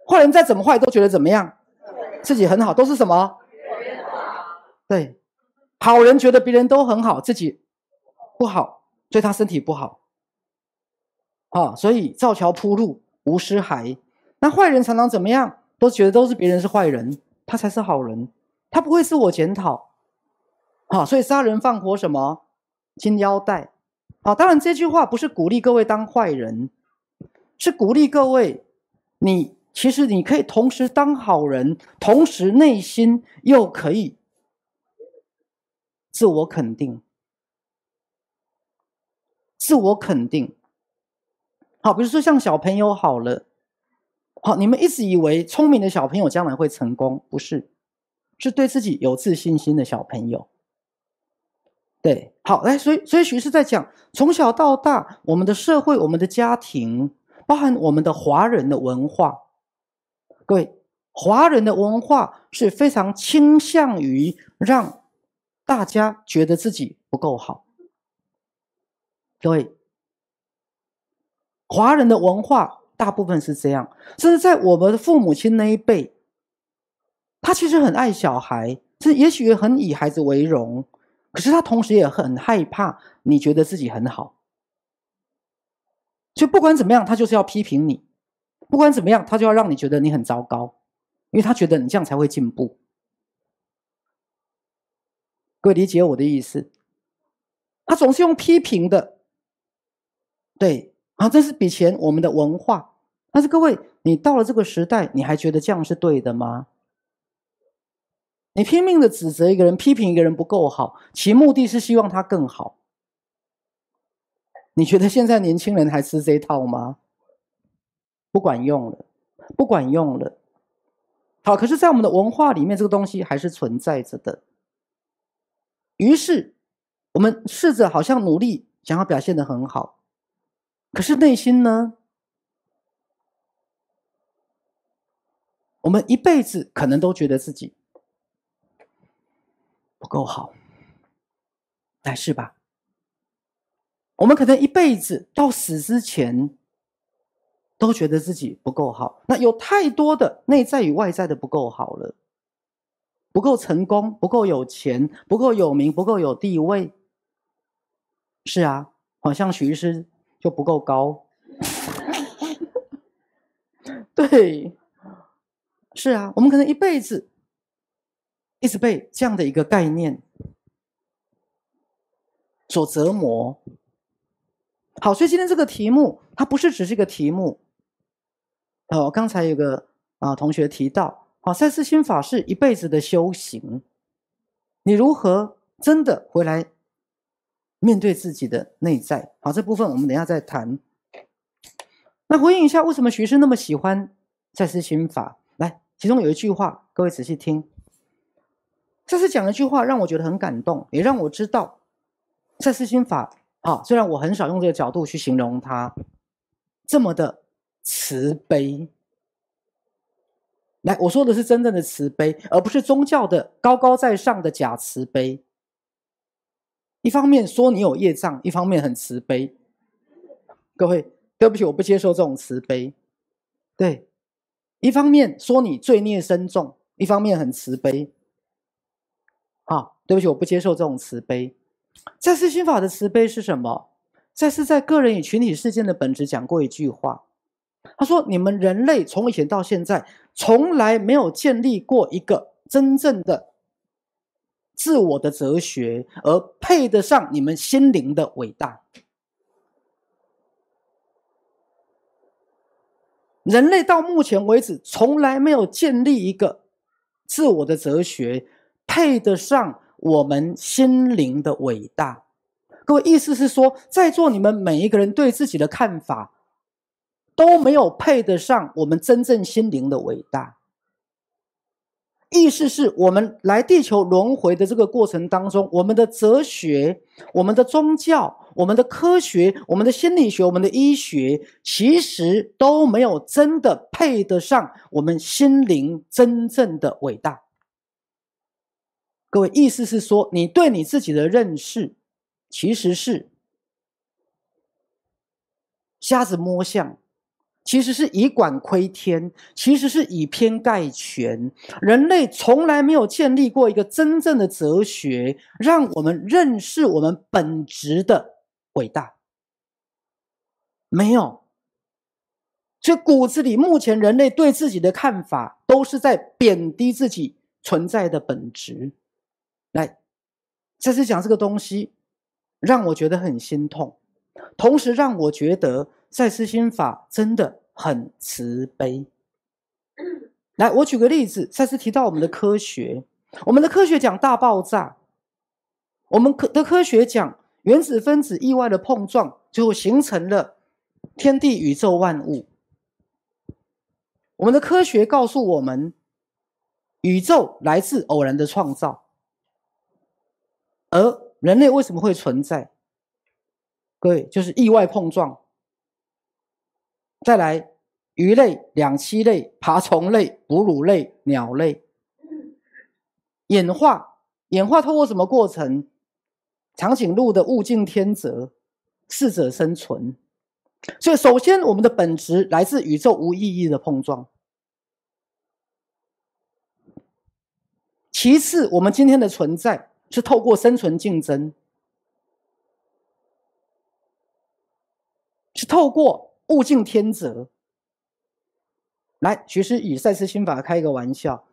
坏人再怎么坏都觉得怎么样？自己很好，都是什么？对，好人觉得别人都很好，自己不好，所以他身体不好。所以造桥铺路无尸骸。那坏人常常怎么样？都觉得都是别人是坏人，他才是好人。他不会自我检讨。好，所以杀人放火什么金腰带。好，当然这句话不是鼓励各位当坏人，是鼓励各位，其实你可以同时当好人，同时内心又可以自我肯定。自我肯定。好，比如说像小朋友好了，好，你们一直以为聪明的小朋友将来会成功，不是，是对自己有自信心的小朋友。对，好，来，所以徐师在讲，从小到大，我们的社会、我们的家庭，包含我们的华人的文化，各位，华人的文化是非常倾向于让大家觉得自己不够好。各位，华人的文化大部分是这样，甚至在我们的父母亲那一辈，他其实很爱小孩，也许也很以孩子为荣，可是他同时也很害怕你觉得自己很好，所以不管怎么样，他就是要批评你，不管怎么样，他就要让你觉得你很糟糕，因为他觉得你这样才会进步。各位理解我的意思？他总是用批评的，对，这是比前我们的文化。但是各位，你到了这个时代，你还觉得这样是对的吗？你拼命的指责一个人，批评一个人不够好，其目的是希望他更好。你觉得现在年轻人还吃这一套吗？不管用了，不管用了。好，可是在我们的文化里面，这个东西还是存在着的。于是我们试着好像努力想要表现得很好，可是内心呢，我们一辈子可能都觉得自己不够好，来，是吧？我们可能一辈子到死之前都觉得自己不够好，那有太多的内在与外在的不够好了，不够成功，不够有钱，不够有名，不够有地位。是啊，好像许医师就不够高。对，是啊，我们可能一辈子一直被这样的一个概念所折磨。好，所以今天这个题目它不是只是一个题目。刚才有个同学提到，赛斯心法是一辈子的修行，你如何真的回来面对自己的内在。好，这部分我们等一下再谈。那回应一下，为什么徐师那么喜欢赛斯心法？来，其中有一句话，各位仔细听。赛斯讲了一句话，让我觉得很感动，也让我知道赛斯心法虽然我很少用这个角度去形容它，这么的慈悲。来，我说的是真正的慈悲，而不是宗教的高高在上的假慈悲。一方面说你有业障，一方面很慈悲。各位，对不起，我不接受这种慈悲。对，一方面说你罪孽深重，一方面很慈悲。对不起，我不接受这种慈悲。赛斯心法的慈悲是什么？赛斯在个人与群体事件的本质讲过一句话，他说你们人类从以前到现在从来没有建立过一个真正的自我的哲学，而配得上你们心灵的伟大。人类到目前为止从来没有建立一个自我的哲学，配得上我们心灵的伟大。各位，意思是说，在座你们每一个人对自己的看法都没有配得上我们真正心灵的伟大。意思是我们来地球轮回的这个过程当中，我们的哲学、我们的宗教、我们的科学、我们的心理学、我们的医学，其实都没有真的配得上我们心灵真正的伟大。各位，意思是说，你对你自己的认识其实是瞎子摸象，其实是以管窥天，其实是以偏概全。人类从来没有建立过一个真正的哲学，让我们认识我们本质的伟大，没有。所以骨子里，目前人类对自己的看法都是在贬低自己存在的本质。来，再次讲这个东西，让我觉得很心痛，同时让我觉得赛斯心法真的很慈悲。来，我举个例子，赛斯提到我们的科学，我们的科学讲大爆炸，我们的科学讲原子分子意外的碰撞，最后形成了天地宇宙万物。我们的科学告诉我们，宇宙来自偶然的创造，而人类为什么会存在？各位，就是意外碰撞。再来，鱼类、两栖类、爬虫类、哺乳类、鸟类，演化透过什么过程？长颈鹿的物竞天择，适者生存。所以首先我们的本质来自宇宙无意义的碰撞，其次我们今天的存在是透过生存竞争，是透过物竞天择。来，学师以赛斯心法开一个玩笑，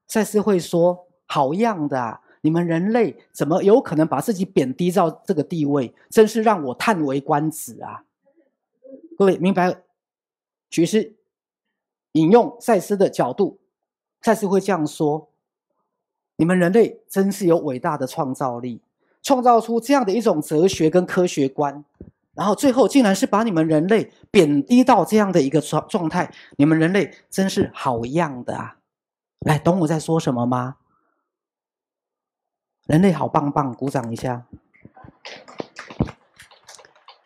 赛斯会说，好样的啊，你们人类怎么有可能把自己贬低到这个地位，真是让我叹为观止啊。各位明白学师引用赛斯的角度，赛斯会这样说，你们人类真是有伟大的创造力，创造出这样的一种哲学跟科学观，然后最后竟然是把你们人类贬低到这样的一个状态，你们人类真是好样的啊。来，懂我在说什么吗？人类好棒棒，鼓掌一下。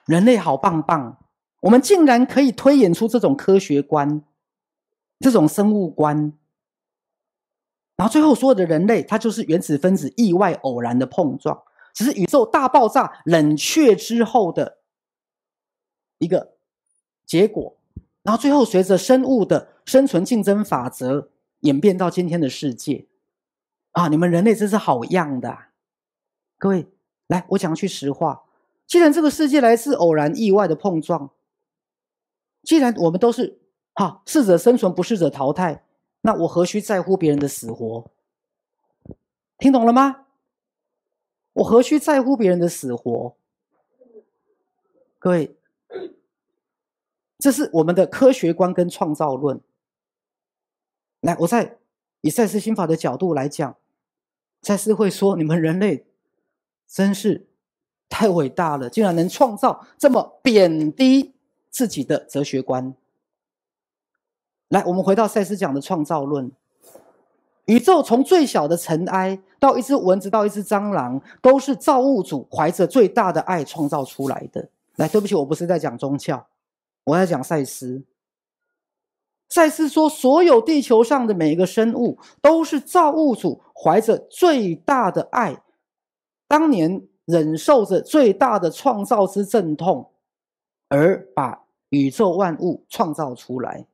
人类好棒棒，我们竟然可以推演出这种科学观，这种生物观，然后最后所有的人类它就是原子分子意外偶然的碰撞，只是宇宙大爆炸冷却之后的一个结果，然后最后随着生物的生存竞争法则演变到今天的世界啊！你们人类真是好样的啊。各位来，我讲句实话，既然这个世界来自偶然意外的碰撞，既然我们都是适者生存不适者淘汰，那我何须在乎别人的死活？听懂了吗？我何须在乎别人的死活？各位，这是我们的科学观跟创造论。来，我在以赛斯心法的角度来讲，赛斯会说，你们人类真是太伟大了，竟然能创造这么贬低自己的哲学观。来，我们回到赛斯讲的创造论，宇宙从最小的尘埃到一只蚊子到一只蟑螂，都是造物主怀着最大的爱创造出来的。来，对不起，我不是在讲宗教，我在讲赛斯。赛斯说，所有地球上的每一个生物都是造物主怀着最大的爱，当年忍受着最大的创造之阵痛，而把宇宙万物创造出来。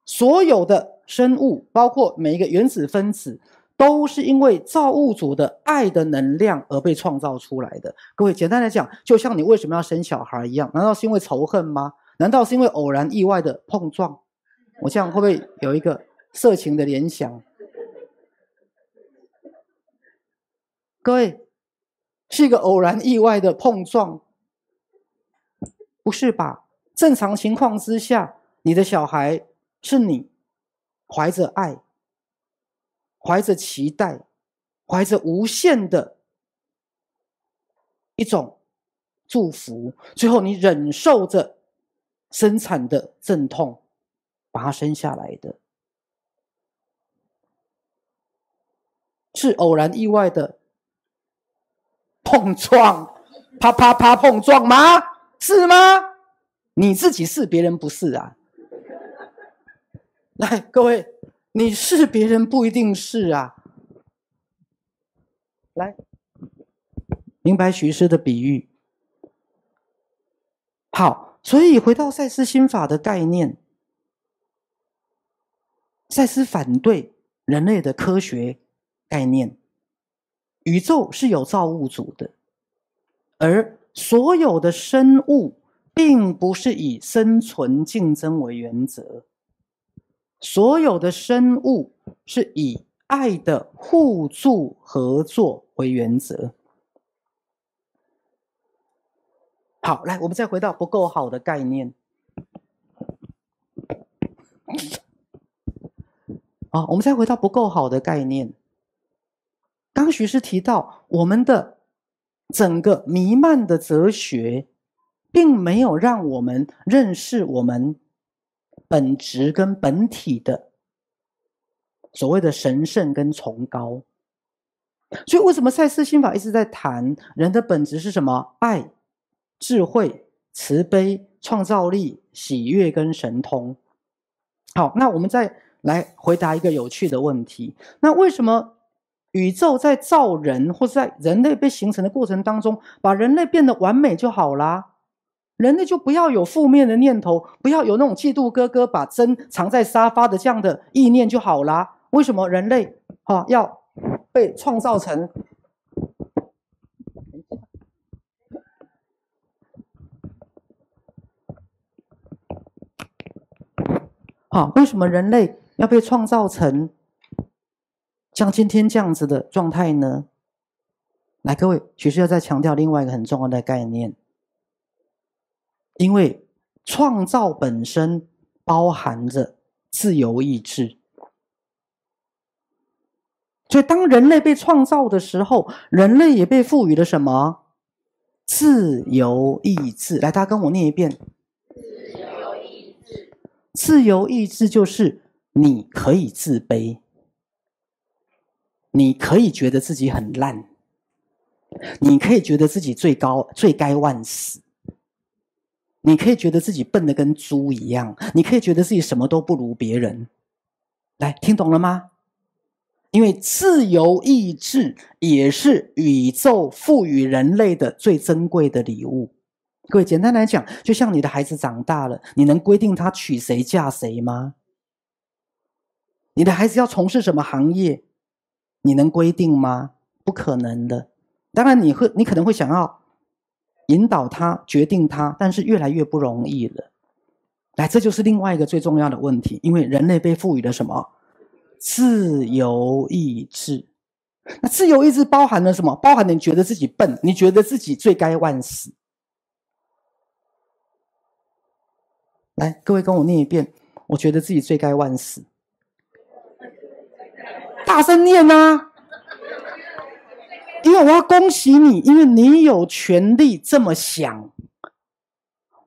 所有的生物，包括每一个原子分子，都是因为造物主的爱的能量而被创造出来的。各位，简单来讲，就像你为什么要生小孩一样，难道是因为仇恨吗？难道是因为偶然意外的碰撞？我这样会不会有一个色情的联想？各位，是一个偶然意外的碰撞，不是吧？正常情况之下，你的小孩是你怀着爱，怀着期待，怀着无限的一种祝福，最后你忍受着生产的阵痛把它生下来的，是偶然意外的碰撞，啪啪啪碰撞吗？是吗？你自己是，别人不是啊。来，各位，你是，别人不一定是啊。来，明白徐师的比喻。好，所以回到赛斯心法的概念，赛斯反对人类的科学概念，宇宙是有造物主的，而所有的生物并不是以生存竞争为原则，所有的生物是以爱的互助合作为原则。好，来，我们再回到不够好的概念。好，我们再回到不够好的概念。刚徐师提到，我们的整个弥漫的哲学，并没有让我们认识我们本质跟本体的所谓的神圣跟崇高。所以为什么赛斯心法一直在谈人的本质是什么？爱、智慧、慈悲、创造力、喜悦跟神通。好，那我们再来回答一个有趣的问题。那为什么宇宙在造人或是在人类被形成的过程当中，把人类变得完美就好啦？人类就不要有负面的念头，不要有那种嫉妒哥哥把针藏在沙发的这样的意念就好啦？为什么人类要被创造成为什么人类要被创造成像今天这样子的状态呢？来，各位，其实要再强调另外一个很重要的概念，因为创造本身包含着自由意志。所以当人类被创造的时候，人类也被赋予了什么？自由意志。来，大家跟我念一遍。自由意志。自由意志就是你可以自卑，你可以觉得自己很烂，你可以觉得自己罪该万死，你可以觉得自己笨得跟猪一样，你可以觉得自己什么都不如别人。来，听懂了吗？因为自由意志也是宇宙赋予人类的最珍贵的礼物。各位，简单来讲，就像你的孩子长大了，你能规定他娶谁嫁谁吗？你的孩子要从事什么行业，你能规定吗？不可能的。当然你可能会想要引导他，决定他，但是越来越不容易了。来，这就是另外一个最重要的问题，因为人类被赋予了什么？自由意志。那自由意志包含了什么？包含了你觉得自己笨，你觉得自己罪该万死。来，各位跟我念一遍，我觉得自己罪该万死。大声念啊！因为我要恭喜你，因为你有权利这么想。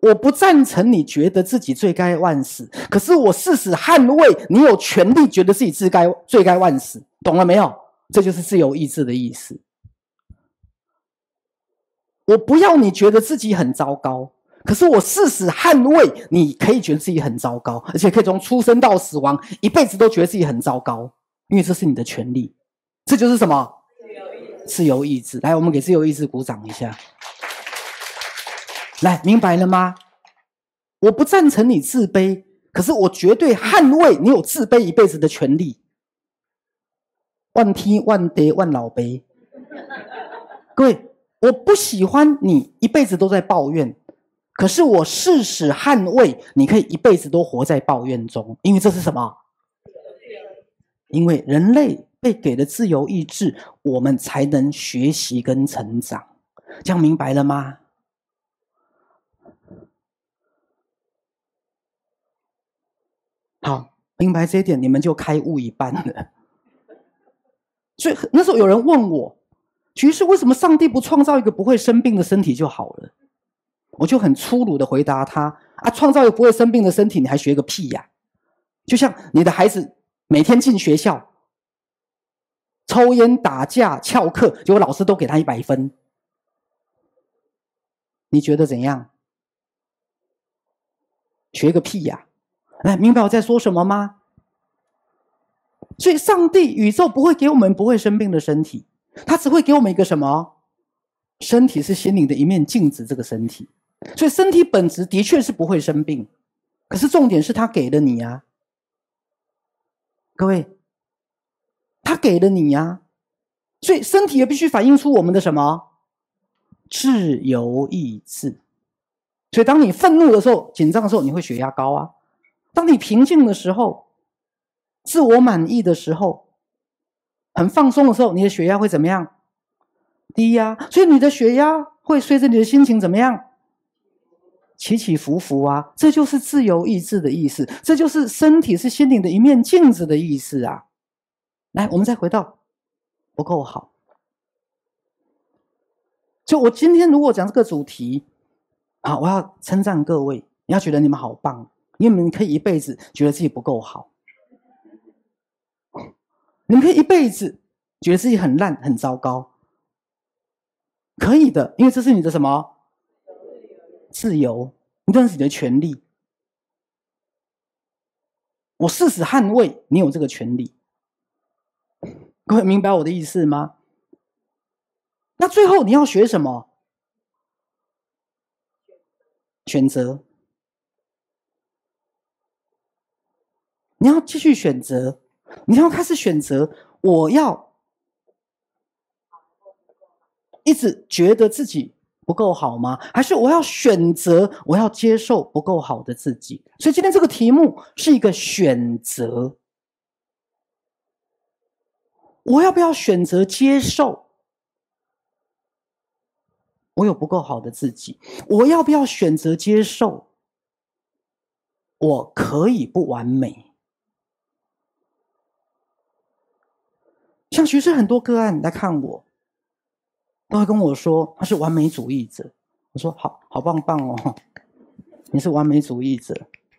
我不赞成你觉得自己罪该万死，可是我誓死捍卫你有权利觉得自己罪该万死，懂了没有？这就是自由意志的意思。我不要你觉得自己很糟糕，可是我誓死捍卫你可以觉得自己很糟糕，而且可以从出生到死亡一辈子都觉得自己很糟糕，因为这是你的权利。这就是什么？自由意志。来，我们给自由意志鼓掌一下。来，明白了吗？我不赞成你自卑，可是我绝对捍卫你有自卑一辈子的权利。万天万地万老杯。各位，我不喜欢你一辈子都在抱怨，可是我誓死捍卫你可以一辈子都活在抱怨中，因为这是什么？因为人类被给了自由意志，我们才能学习跟成长。这样明白了吗？好，明白这一点，你们就开悟一半了。所以那时候有人问我，其实为什么上帝不创造一个不会生病的身体就好了？我就很粗鲁的回答他创造一个不会生病的身体，你还学个屁呀！就像你的孩子每天进学校抽烟打架翘课，结果老师都给他100分，你觉得怎样？学个屁呀！来，明白我在说什么吗？所以上帝宇宙不会给我们不会生病的身体，他只会给我们一个什么？身体是心灵的一面镜子，这个身体。所以身体本质的确是不会生病，可是重点是他给了你啊。各位，他给了你啊，所以身体也必须反映出我们的什么？自由意志。所以当你愤怒的时候，紧张的时候，你会血压高啊。当你平静的时候，自我满意的时候，很放松的时候，你的血压会怎么样？低呀。所以你的血压会随着你的心情怎么样？起起伏伏啊。这就是自由意志的意思，这就是身体是心灵的一面镜子的意思啊。来，我们再回到不够好。就我今天如果讲这个主题啊，我要称赞各位，你要觉得你们好棒，因为你们可以一辈子觉得自己不够好，你们可以一辈子觉得自己很烂很糟糕，可以的，因为这是你的什么？自由，这是你的权利。我誓死捍卫你有这个权利。各位明白我的意思吗？那最后你要学什么？选择。你要继续选择，你要开始选择，我要一直觉得自己不够好吗？还是我要选择，我要接受不够好的自己？所以今天这个题目是一个选择。我要不要选择接受我有不够好的自己？我要不要选择接受我可以不完美？像徐师很多个案来看我，都会跟我说他是完美主义者。我说好棒棒哦，你是完美主义者。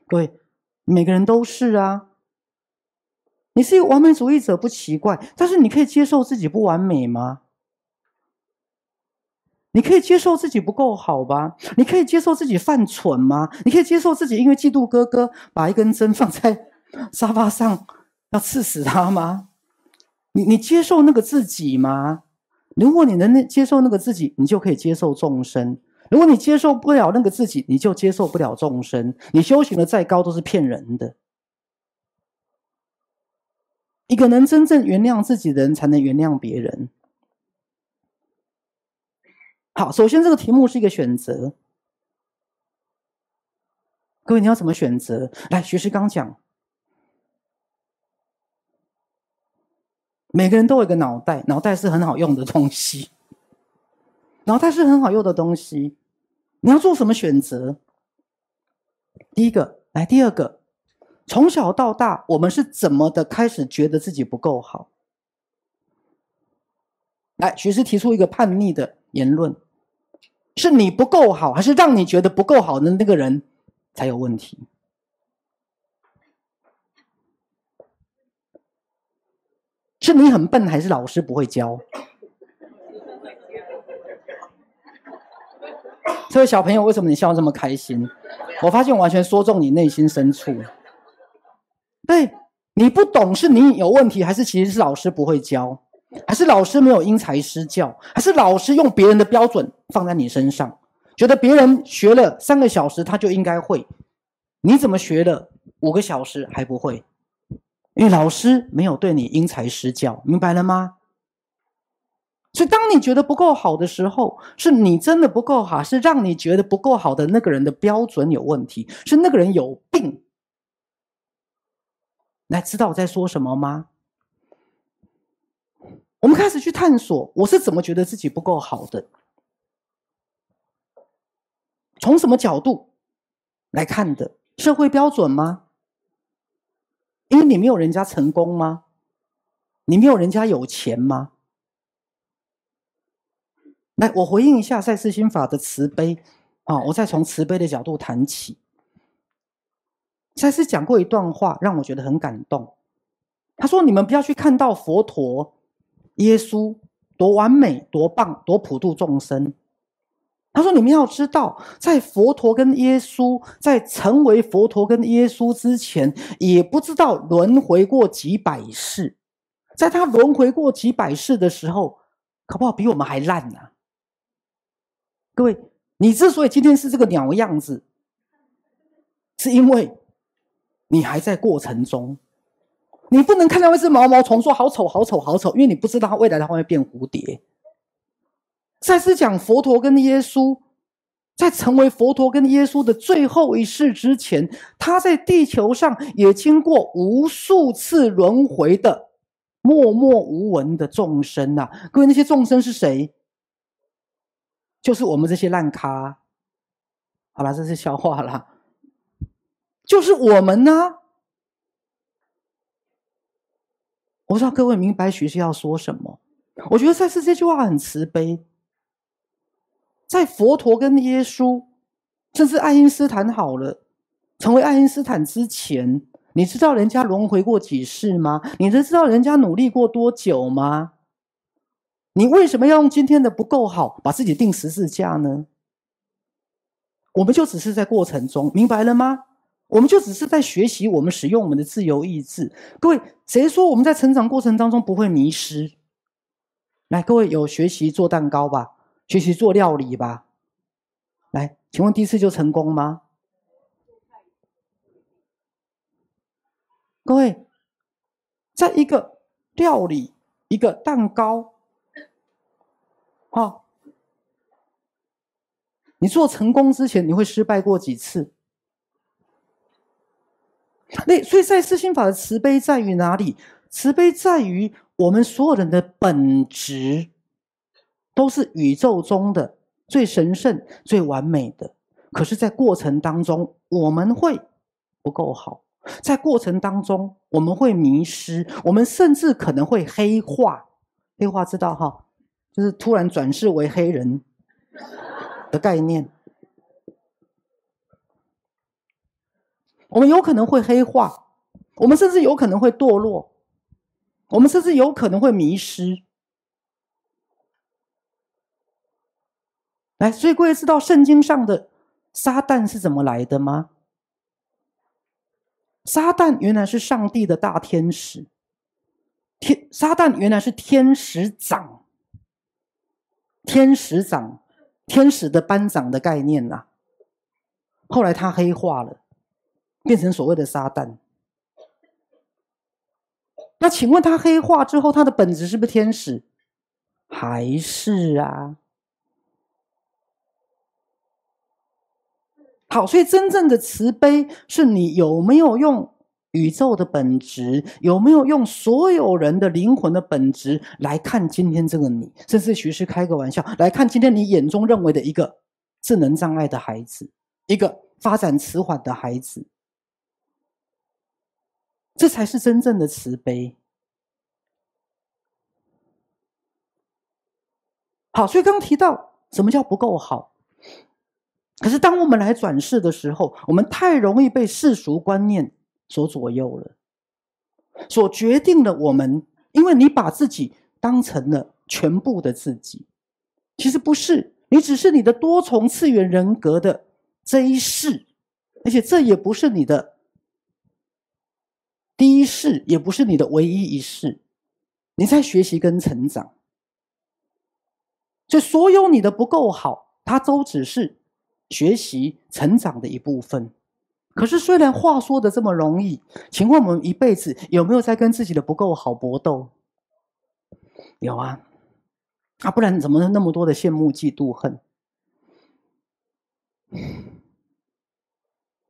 各位，每个人都是啊。你是一个完美主义者不奇怪，但是你可以接受自己不完美吗？你可以接受自己不够好吧？你可以接受自己犯蠢吗？你可以接受自己因为嫉妒哥哥把一根针放在沙发上要刺死他吗？你接受那个自己吗？如果你能接受那个自己，你就可以接受众生。如果你接受不了那个自己，你就接受不了众生。你修行的再高都是骗人的。一个能真正原谅自己的人，才能原谅别人。好，首先这个题目是一个选择。各位，你要怎么选择？来，学师刚讲，每个人都有一个脑袋，脑袋是很好用的东西，脑袋是很好用的东西。你要做什么选择？第一个，来，第二个，从小到大，我们是怎么的开始觉得自己不够好？来，学师提出一个叛逆的言论。是你不够好，还是让你觉得不够好的那个人才有问题？是你很笨，还是老师不会教？这位小朋友，为什么你笑这么开心？我发现我完全说中你内心深处。对，你不懂是你有问题，还是其实是老师不会教？还是老师没有因材施教？还是老师用别人的标准放在你身上，觉得别人学了3个小时他就应该会，你怎么学了5个小时还不会？因为老师没有对你因材施教，明白了吗？所以当你觉得不够好的时候，是你真的不够好，是让你觉得不够好的那个人的标准有问题，是那个人有病。来，知道我在说什么吗？我们开始去探索，我是怎么觉得自己不够好的？从什么角度来看的？社会标准吗？因为你没有人家成功吗？你没有人家有钱吗？来，我回应一下赛斯心法的慈悲啊，我再从慈悲的角度谈起。赛斯讲过一段话，让我觉得很感动。他说：“你们不要去看到佛陀、耶稣多完美、多棒、多普度众生。”他说：“你们要知道，在佛陀跟耶稣在成为佛陀跟耶稣之前，也不知道轮回过几百世。在他轮回过几百世的时候，搞不好比我们还烂啊！各位，你之所以今天是这个鸟样子，是因为你还在过程中。你不能看到一只毛毛虫说好丑好丑好丑，因为你不知道它未来它会变蝴蝶。赛斯讲佛陀跟耶稣在成为佛陀跟耶稣的最后一世之前，他在地球上也经过无数次轮回的默默无闻的众生啊。各位，那些众生是谁？就是我们这些烂咖。好啦，这是笑话啦，就是我们呢。我不知道各位明白徐师要说什么。我觉得赛斯这句话很慈悲。在佛陀跟耶稣，甚至爱因斯坦好了，成为爱因斯坦之前，你知道人家轮回过几世吗？你知道人家努力过多久吗？你为什么要用今天的不够好，把自己定十字架呢？我们就只是在过程中，明白了吗？我们就只是在学习，我们使用我们的自由意志。各位，谁说我们在成长过程当中不会迷失？来，各位有学习做蛋糕吧？学习做料理吧。来，请问第一次就成功吗？各位，在一个料理，一个蛋糕，你做成功之前，你会失败过几次？所以赛斯心法的慈悲在于哪里？慈悲在于我们所有人的本质都是宇宙中的最神圣、最完美的。可是在过程当中，我们会不够好，在过程当中我们会迷失，我们甚至可能会黑化。黑化知道哈，就是突然转世为黑人的概念。我们有可能会黑化，我们甚至有可能会堕落，我们甚至有可能会迷失。来，所以各位知道圣经上的撒旦是怎么来的吗？撒旦原来是上帝的大天使，撒旦原来是天使长，天使长，天使的班长的概念啊。后来他黑化了，变成所谓的撒旦。那请问他黑化之后，他的本质是不是天使？还是啊。好，所以真正的慈悲是你有没有用宇宙的本质，有没有用所有人的灵魂的本质来看今天这个你，甚至徐师开个玩笑，来看今天你眼中认为的一个智能障碍的孩子，一个发展迟缓的孩子，这才是真正的慈悲。好，所以刚刚提到什么叫不够好。可是当我们来转世的时候，我们太容易被世俗观念所左右了，所决定了我们，因为你把自己当成了全部的自己，其实不是，你只是你的多重次元人格的这一世，而且这也不是你的第一世，也不是你的唯一一世，你在学习跟成长。所以所有你的不够好，它都只是学习成长的一部分。可是虽然话说的这么容易，请问我们一辈子有没有在跟自己的不够好搏斗？有啊，不然怎么那么多的羡慕嫉妒恨？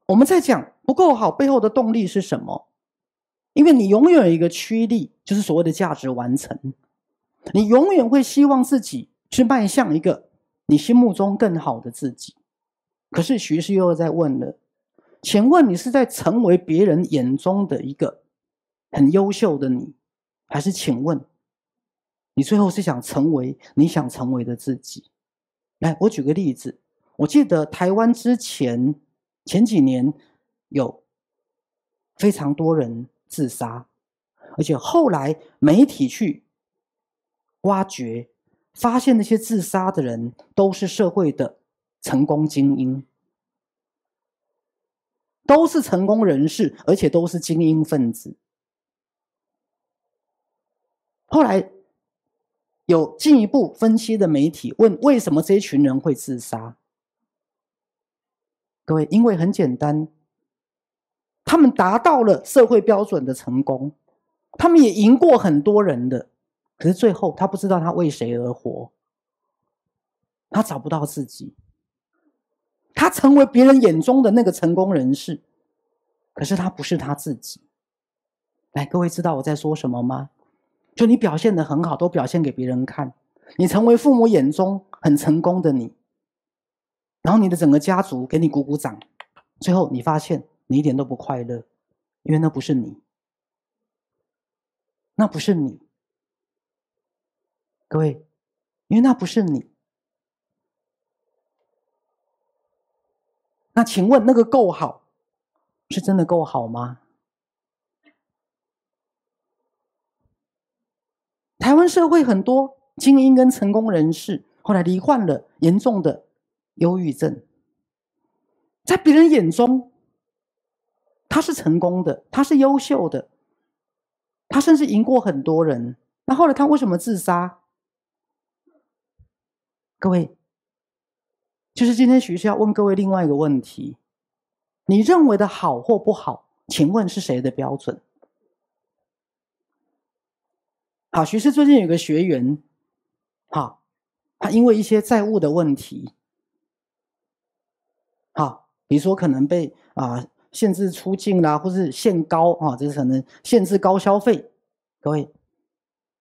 我们在讲不够好背后的动力是什么？因为你永远有一个驱力，就是所谓的价值完成。你永远会希望自己去迈向一个你心目中更好的自己。可是徐师又在问了，请问你是在成为别人眼中的一个很优秀的你，还是请问你最后是想成为你想成为的自己？来，我举个例子，我记得台湾前几年有非常多人自杀，而且后来媒体去挖掘，发现那些自杀的人都是社会的成功精英，都是成功人士，而且都是精英分子。后来有进一步分析的媒体问，为什么这一群人会自杀？各位，因为很简单，他们达到了社会标准的成功，他们也赢过很多人的，可是最后他不知道他为谁而活，他找不到自己，他成为别人眼中的那个成功人士，可是他不是他自己。来，各位知道我在说什么吗？就你表现得很好，都表现给别人看，你成为父母眼中很成功的你，然后你的整个家族给你鼓鼓掌，最后你发现你一点都不快乐，因为那不是你，那不是你，各位，因为那不是你。那请问那个够好，是真的够好吗？台湾社会很多精英跟成功人士，后来罹患了严重的忧郁症，在别人眼中，他是成功的，他是优秀的，他甚至赢过很多人。那后来他为什么自杀？各位，就是今天徐师要问各位另外一个问题：你认为的好或不好，请问是谁的标准？好，徐师最近有个学员，好，他因为一些债务的问题，好，比如说可能被限制出境啦，或是限高啊，这是可能限制高消费，各位，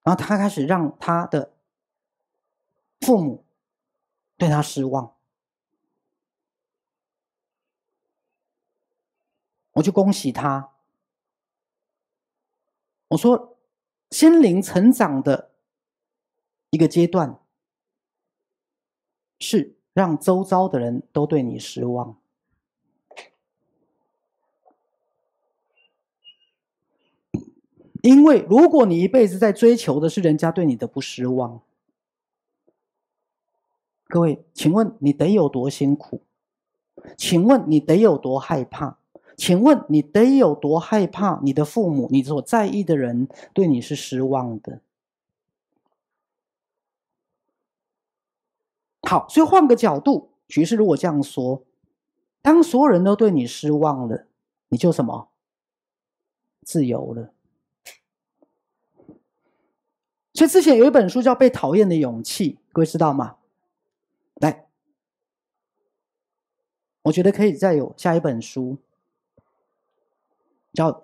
然后他开始让他的父母对他失望，我就恭喜他，我说心灵成长的一个阶段是让周遭的人都对你失望。因为如果你一辈子在追求的是人家对你的不失望，各位，请问你得有多辛苦？请问你得有多害怕？请问你得有多害怕你的父母，你所在意的人对你是失望的？好，所以换个角度，徐师如果这样说，当所有人都对你失望了，你就什么？自由了。所以之前有一本书叫《被讨厌的勇气》，各位知道吗？来，我觉得可以再有下一本书，叫《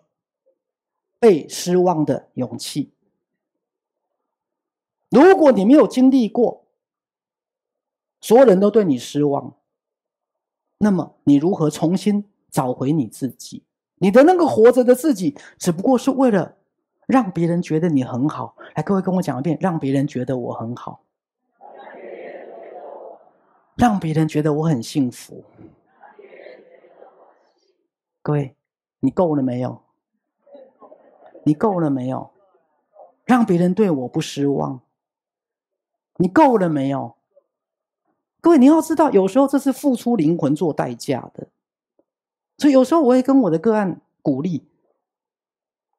被失望的勇气》。如果你没有经历过所有人都对你失望，那么你如何重新找回你自己？你的那个活着的自己，只不过是为了让别人觉得你很好。来，各位跟我讲一遍，让别人觉得我很好，让别人觉得我很幸福。各位，你够了没有？你够了没有？让别人对我不失望，你够了没有？各位，你要知道，有时候这是付出灵魂做代价的。所以有时候我会跟我的个案鼓励，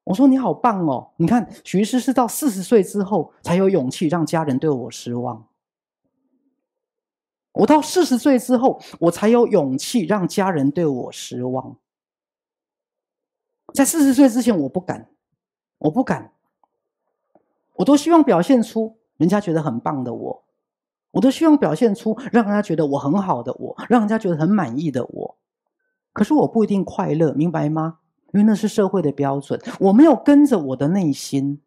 我说你好棒哦，你看徐师是到40岁之后才有勇气让家人对我失望，我到40岁之后我才有勇气让家人对我失望。在40岁之前我不敢，我都希望表现出人家觉得很棒的我都希望表现出让人家觉得我很好的我，让人家觉得很满意的我。可是我不一定快乐，明白吗？因为那是社会的标准，我没有跟着我的内心，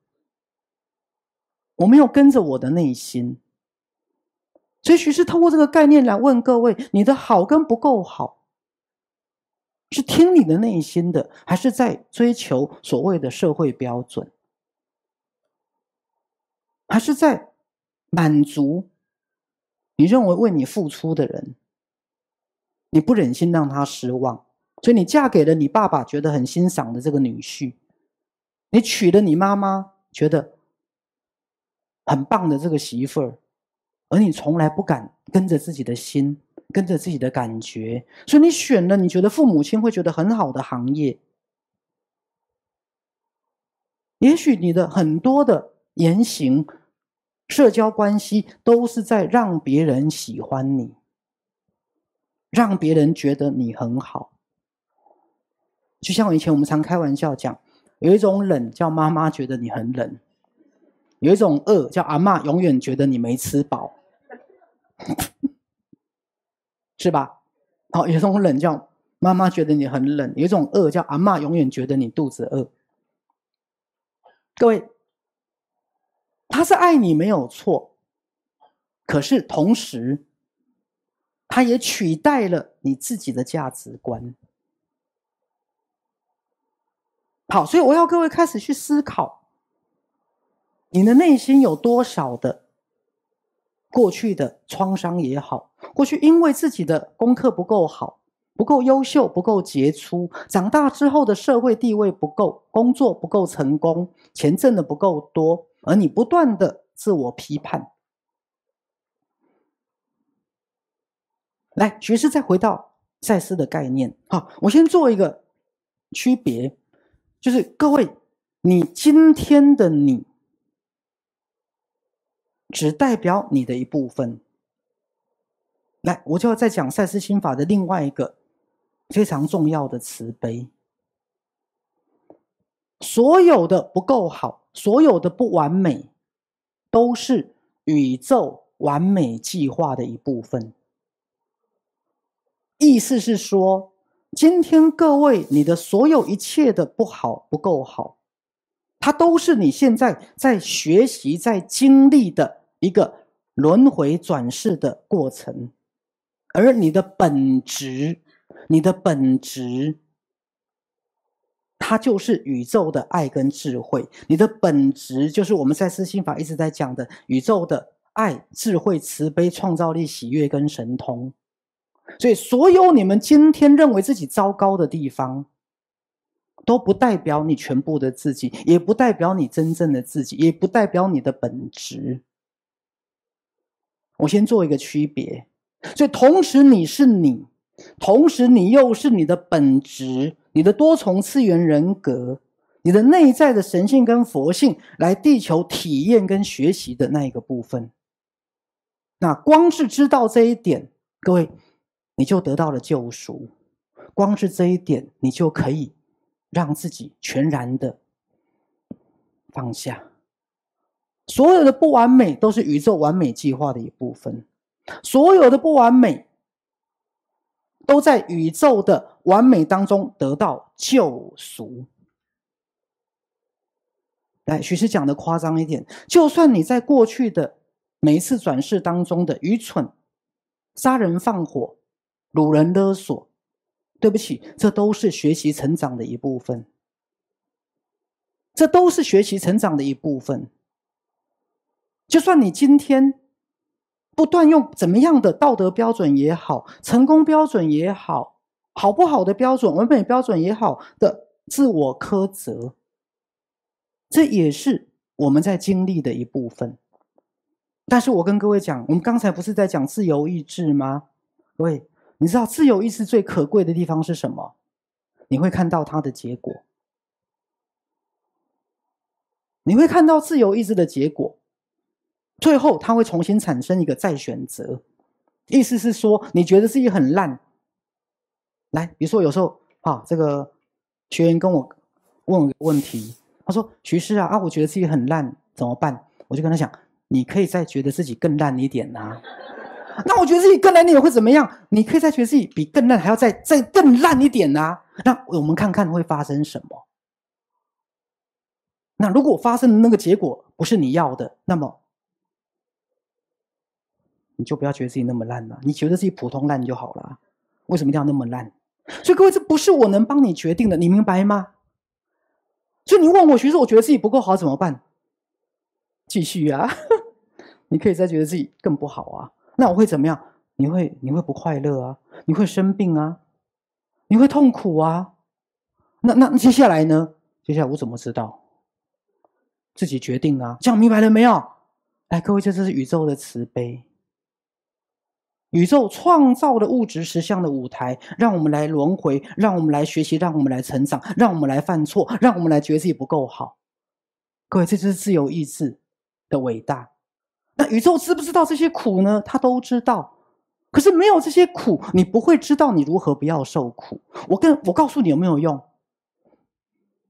所以徐师透过这个概念来问各位，你的好跟不够好，是听你的内心的，还是在追求所谓的社会标准？还是在满足你认为为你付出的人，你不忍心让他失望，所以你嫁给了你爸爸觉得很欣赏的这个女婿，你娶了你妈妈觉得很棒的这个媳妇儿，而你从来不敢跟着自己的心，跟着自己的感觉，所以你选了你觉得父母亲会觉得很好的行业。也许你的很多的言行、社交关系都是在让别人喜欢你，让别人觉得你很好。就像以前我们常开玩笑讲，有一种冷叫妈妈觉得你很冷，有一种饿叫阿嬷永远觉得你没吃饱，是吧？好，有一种冷叫妈妈觉得你很冷，有一种饿叫阿嬷永远觉得你肚子饿。各位，他是爱你没有错，可是同时他也取代了你自己的价值观。好，所以我要各位开始去思考，你的内心有多少的过去的创伤也好，过去因为自己的功课不够好，不够优秀，不够杰出，长大之后的社会地位不够，工作不够成功，钱挣的不够多，而你不断的自我批判。来，学士再回到赛斯的概念。好，我先做一个区别，就是各位，你今天的你只代表你的一部分。来，我就要再讲赛斯心法的另外一个非常重要的慈悲。所有的不够好，所有的不完美，都是宇宙完美计划的一部分。意思是说，今天各位你的所有一切的不好不够好，它都是你现在在学习在经历的一个轮回转世的过程。而你的本质它就是宇宙的爱跟智慧，你的本质就是我们在赛斯心法一直在讲的宇宙的爱、智慧、慈悲、创造力、喜悦跟神通。所以所有你们今天认为自己糟糕的地方，都不代表你全部的自己，也不代表你真正的自己，也不代表你的本质。我先做一个区别。所以同时你是你，同时你又是你的本质，你的多重次元人格，你的内在的神性跟佛性来地球体验跟学习的那一个部分。那光是知道这一点，各位你就得到了救赎。光是这一点，你就可以让自己全然的放下。所有的不完美都是宇宙完美计划的一部分，所有的不完美都在宇宙的完美当中得到救赎。来，许是讲的夸张一点，就算你在过去的每一次转世当中的愚蠢、杀人放火、掳人勒索，对不起，这都是学习成长的一部分。这都是学习成长的一部分。就算你今天不断用怎么样的道德标准也好，成功标准也好，好不好的标准、完美标准也好的自我苛责，这也是我们在经历的一部分。但是我跟各位讲，我们刚才不是在讲自由意志吗？各位，你知道自由意志最可贵的地方是什么？你会看到它的结果。你会看到自由意志的结果。最后它会重新产生一个再选择，意思是说你觉得自己很烂，来，比如说有时候这个学员跟我问我一个问题，他说徐师啊，我觉得自己很烂怎么办？我就跟他讲，你可以再觉得自己更烂一点啊。那我觉得自己更烂一点会怎么样？你可以再觉得自己比更烂还要再更烂一点啊。那我们看看会发生什么。那如果发生的那个结果不是你要的，那么你就不要觉得自己那么烂了，你觉得自己普通烂就好了，为什么一定要那么烂？所以各位，这不是我能帮你决定的，你明白吗？所以你问我学生，我觉得自己不够好怎么办？继续啊，你可以再觉得自己更不好啊。那我会怎么样？你会不快乐啊，你会生病啊，你会痛苦啊。那接下来呢？接下来我怎么知道？自己决定啊，这样明白了没有？来，各位，这是宇宙的慈悲。宇宙创造了物质实相的舞台，让我们来轮回，让我们来学习，让我们来成长，让我们来犯错，让我们来觉得自己不够好。各位，这就是自由意志的伟大。那宇宙知不知道这些苦呢？它都知道。可是没有这些苦，你不会知道你如何不要受苦。我告诉你有没有用？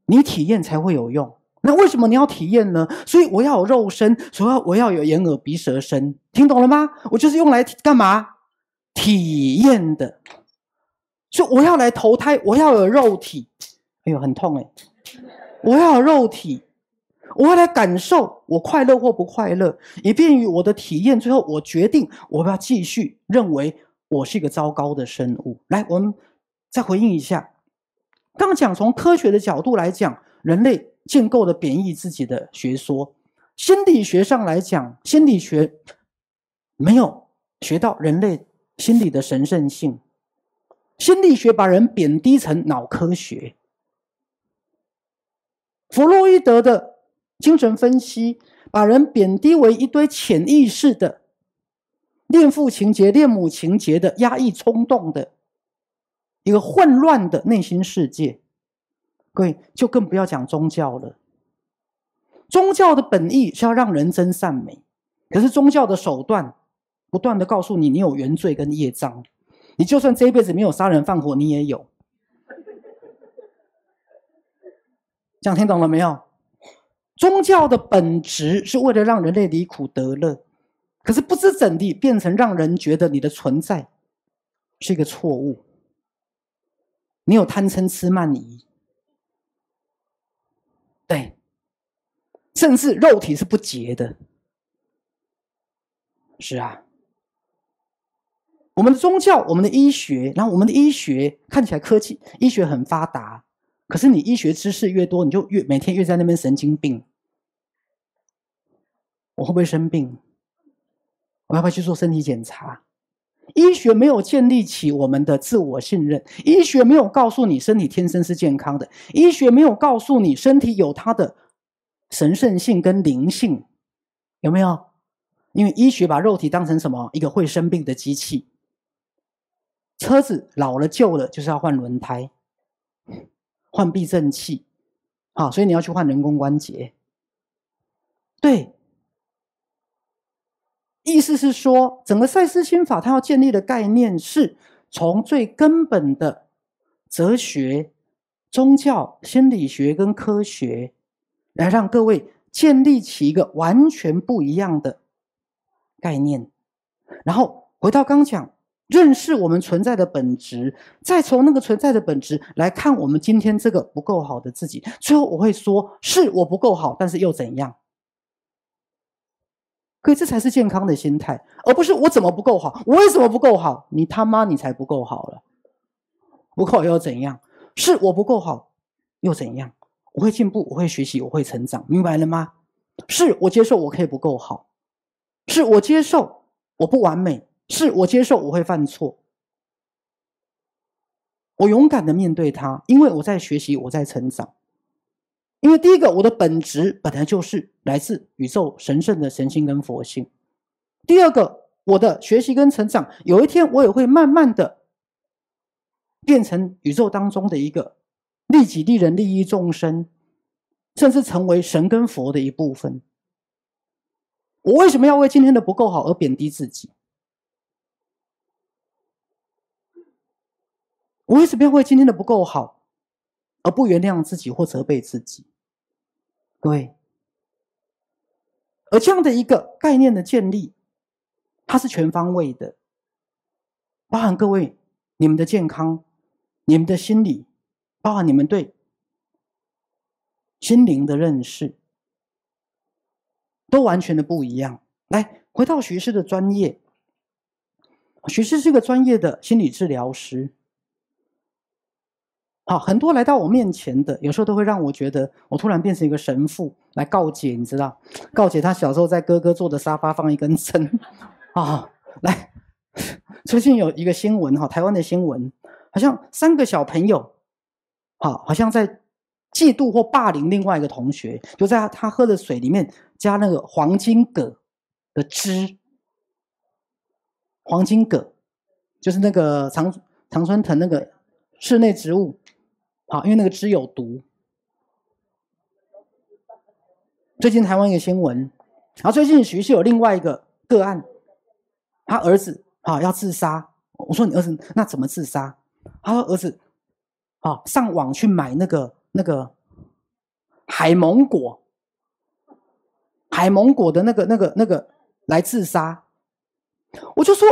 你体验才会有用。那为什么你要体验呢？所以我要有肉身，所以我要有眼耳鼻舌身，听懂了吗？我就是用来干嘛？体验的。所以我要来投胎，我要有肉体。哎呦，很痛哎！我要有肉体，我要来感受我快乐或不快乐，以便于我的体验，最后我决定我要继续认为我是一个糟糕的生物。来，我们再回应一下，刚刚讲从科学的角度来讲，人类建构了贬义自己的学说。心理学上来讲，心理学没有学到人类心理的神圣性，心理学把人贬低成脑科学。弗洛伊德的精神分析把人贬低为一堆潜意识的恋父情节、恋母情节的压抑冲动的一个混乱的内心世界。各位就更不要讲宗教了，宗教的本意是要让人真善美，可是宗教的手段不断的告诉你，你有原罪跟业障，你就算这一辈子没有杀人放火，你也有。这样听懂了没有？宗教的本质是为了让人类离苦得乐，可是不知怎地变成让人觉得你的存在是一个错误，你有贪嗔痴慢疑，对，甚至肉体是不洁的。是啊，我们的宗教，我们的医学，然后我们的医学看起来科技医学很发达，可是你医学知识越多，你就每天越在那边神经病。我会不会生病？我要不要去做身体检查？医学没有建立起我们的自我信任，医学没有告诉你身体天生是健康的，医学没有告诉你身体有它的神圣性跟灵性，有没有？因为医学把肉体当成什么？一个会生病的机器。车子老了旧了就是要换轮胎，换避震器，好，所以你要去换人工关节。对，意思是说，整个赛斯心法它要建立的概念是从最根本的哲学、宗教、心理学跟科学，来让各位建立起一个完全不一样的概念。然后回到刚讲，认识我们存在的本质，再从那个存在的本质来看我们今天这个不够好的自己。最后我会说，是我不够好，但是又怎样？可这才是健康的心态，而不是我怎么不够好，我为什么不够好？你他妈你才不够好了，不够好又怎样？是我不够好又怎样？我会进步，我会学习，我会成长，明白了吗？是我接受我可以不够好，是我接受我不完美，是我接受我会犯错，我勇敢的面对它，因为我在学习，我在成长。因为第一个，我的本质本来就是来自宇宙神圣的神性跟佛性。第二个，我的学习跟成长，有一天我也会慢慢的变成宇宙当中的一个利己利人利益众生，甚至成为神跟佛的一部分。我为什么要为今天的不够好而贬低自己？我为什么要为今天的不够好而不原谅自己或责备自己？各位，而这样的一个概念的建立，它是全方位的，包含各位你们的健康、你们的心理，包含你们对心灵的认识，都完全的不一样。来，回到徐师的专业，徐师是个专业的心理治疗师。好，很多来到我面前的，有时候都会让我觉得，我突然变成一个神父来告解，你知道，告解他小时候在哥哥坐的沙发放一根针啊。来，最近有一个新闻哈，台湾的新闻，好像3个小朋友，好像在嫉妒或霸凌另外一个同学，就在他喝的水里面加那个黄金葛的汁。黄金葛就是那个常春藤那个室内植物。好，因为那个汁有毒。最近台湾一个新闻，然后最近徐是有另外一个个案，他儿子要自杀。我说你儿子那怎么自杀？他说儿子上网去买那个海蒙果的那个来自杀。我就说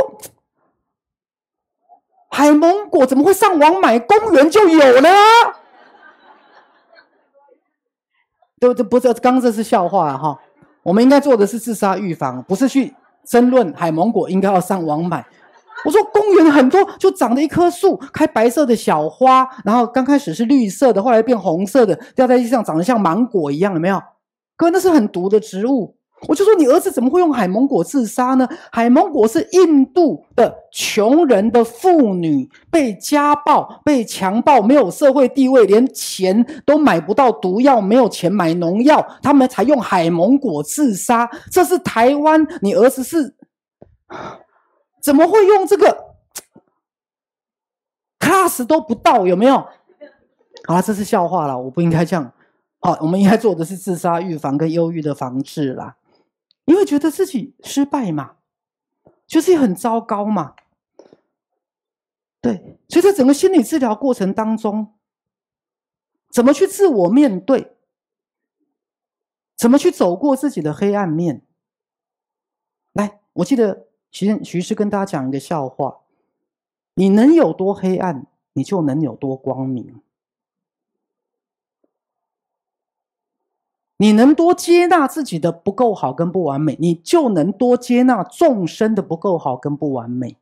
海蒙果怎么会上网买？公园就有了啊！对不对？不是，刚刚这是笑话啊哈。我们应该做的是自杀预防，不是去争论海芒果应该要上网买。我说公园很多就长了一棵树，开白色的小花，然后刚开始是绿色的，后来变红色的，掉在地上长得像芒果一样，有没有？可那是很毒的植物。我就说你儿子怎么会用海芒果自杀呢？海芒果是印度的穷人的妇女被家暴、被强暴，没有社会地位，连钱都买不到毒药，没有钱买农药，他们才用海芒果自杀。这是台湾，你儿子是怎么会用这个 class 都不到，有没有？好了，这是笑话了，我不应该这样。好，我们应该做的是自杀预防跟忧郁的防治啦。因为觉得自己失败嘛，就是很糟糕嘛。对，所以在整个心理治疗过程当中，怎么去自我面对，怎么去走过自己的黑暗面。来，我记得徐医师跟大家讲一个笑话，你能有多黑暗，你就能有多光明。你能多接纳自己的不够好跟不完美，你就能多接纳众生的不够好跟不完美。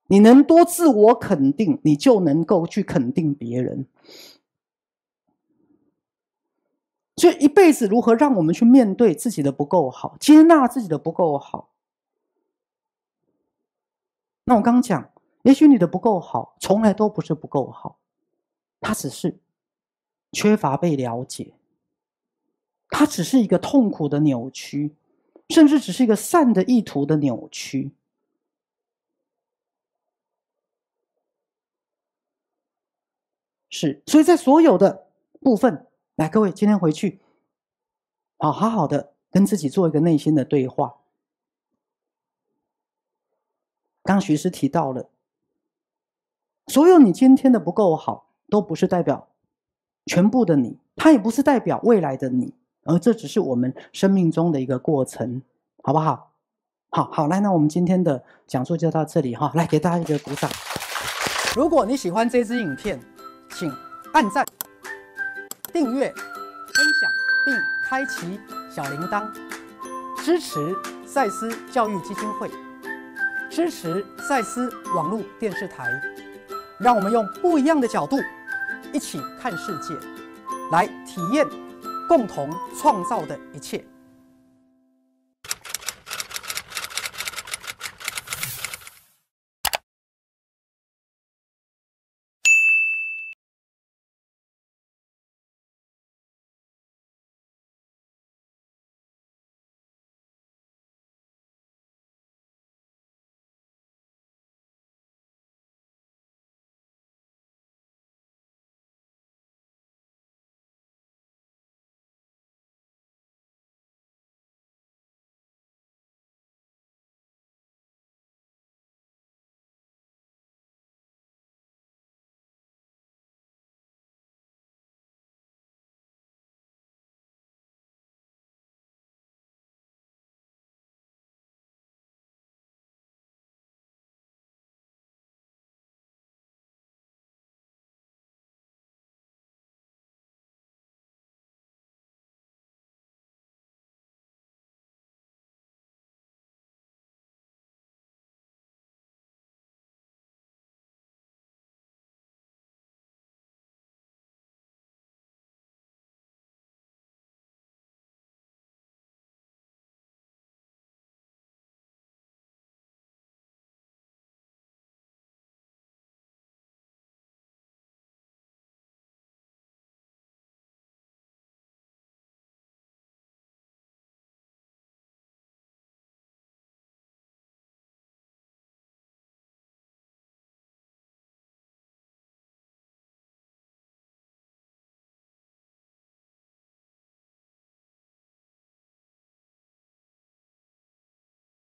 你能多自我肯定，你就能够去肯定别人。所以一辈子如何让我们去面对自己的不够好，接纳自己的不够好。那我刚刚讲，也许你的不够好从来都不是不够好，它只是缺乏被了解，它只是一个痛苦的扭曲，甚至只是一个善的意图的扭曲。是，所以在所有的部分，来，各位今天回去，好好的跟自己做一个内心的对话。刚徐师提到了，所有你今天的不够好，都不是代表全部的你，它也不是代表未来的你，而这只是我们生命中的一个过程，好不好？好，来，那我们今天的讲座就到这里哈，来给大家一个鼓掌。如果你喜欢这支影片，请按赞、订阅、分享，并开启小铃铛，支持赛斯教育基金会，支持赛斯网络电视台，让我们用不一样的角度一起看世界，来体验共同创造的一切。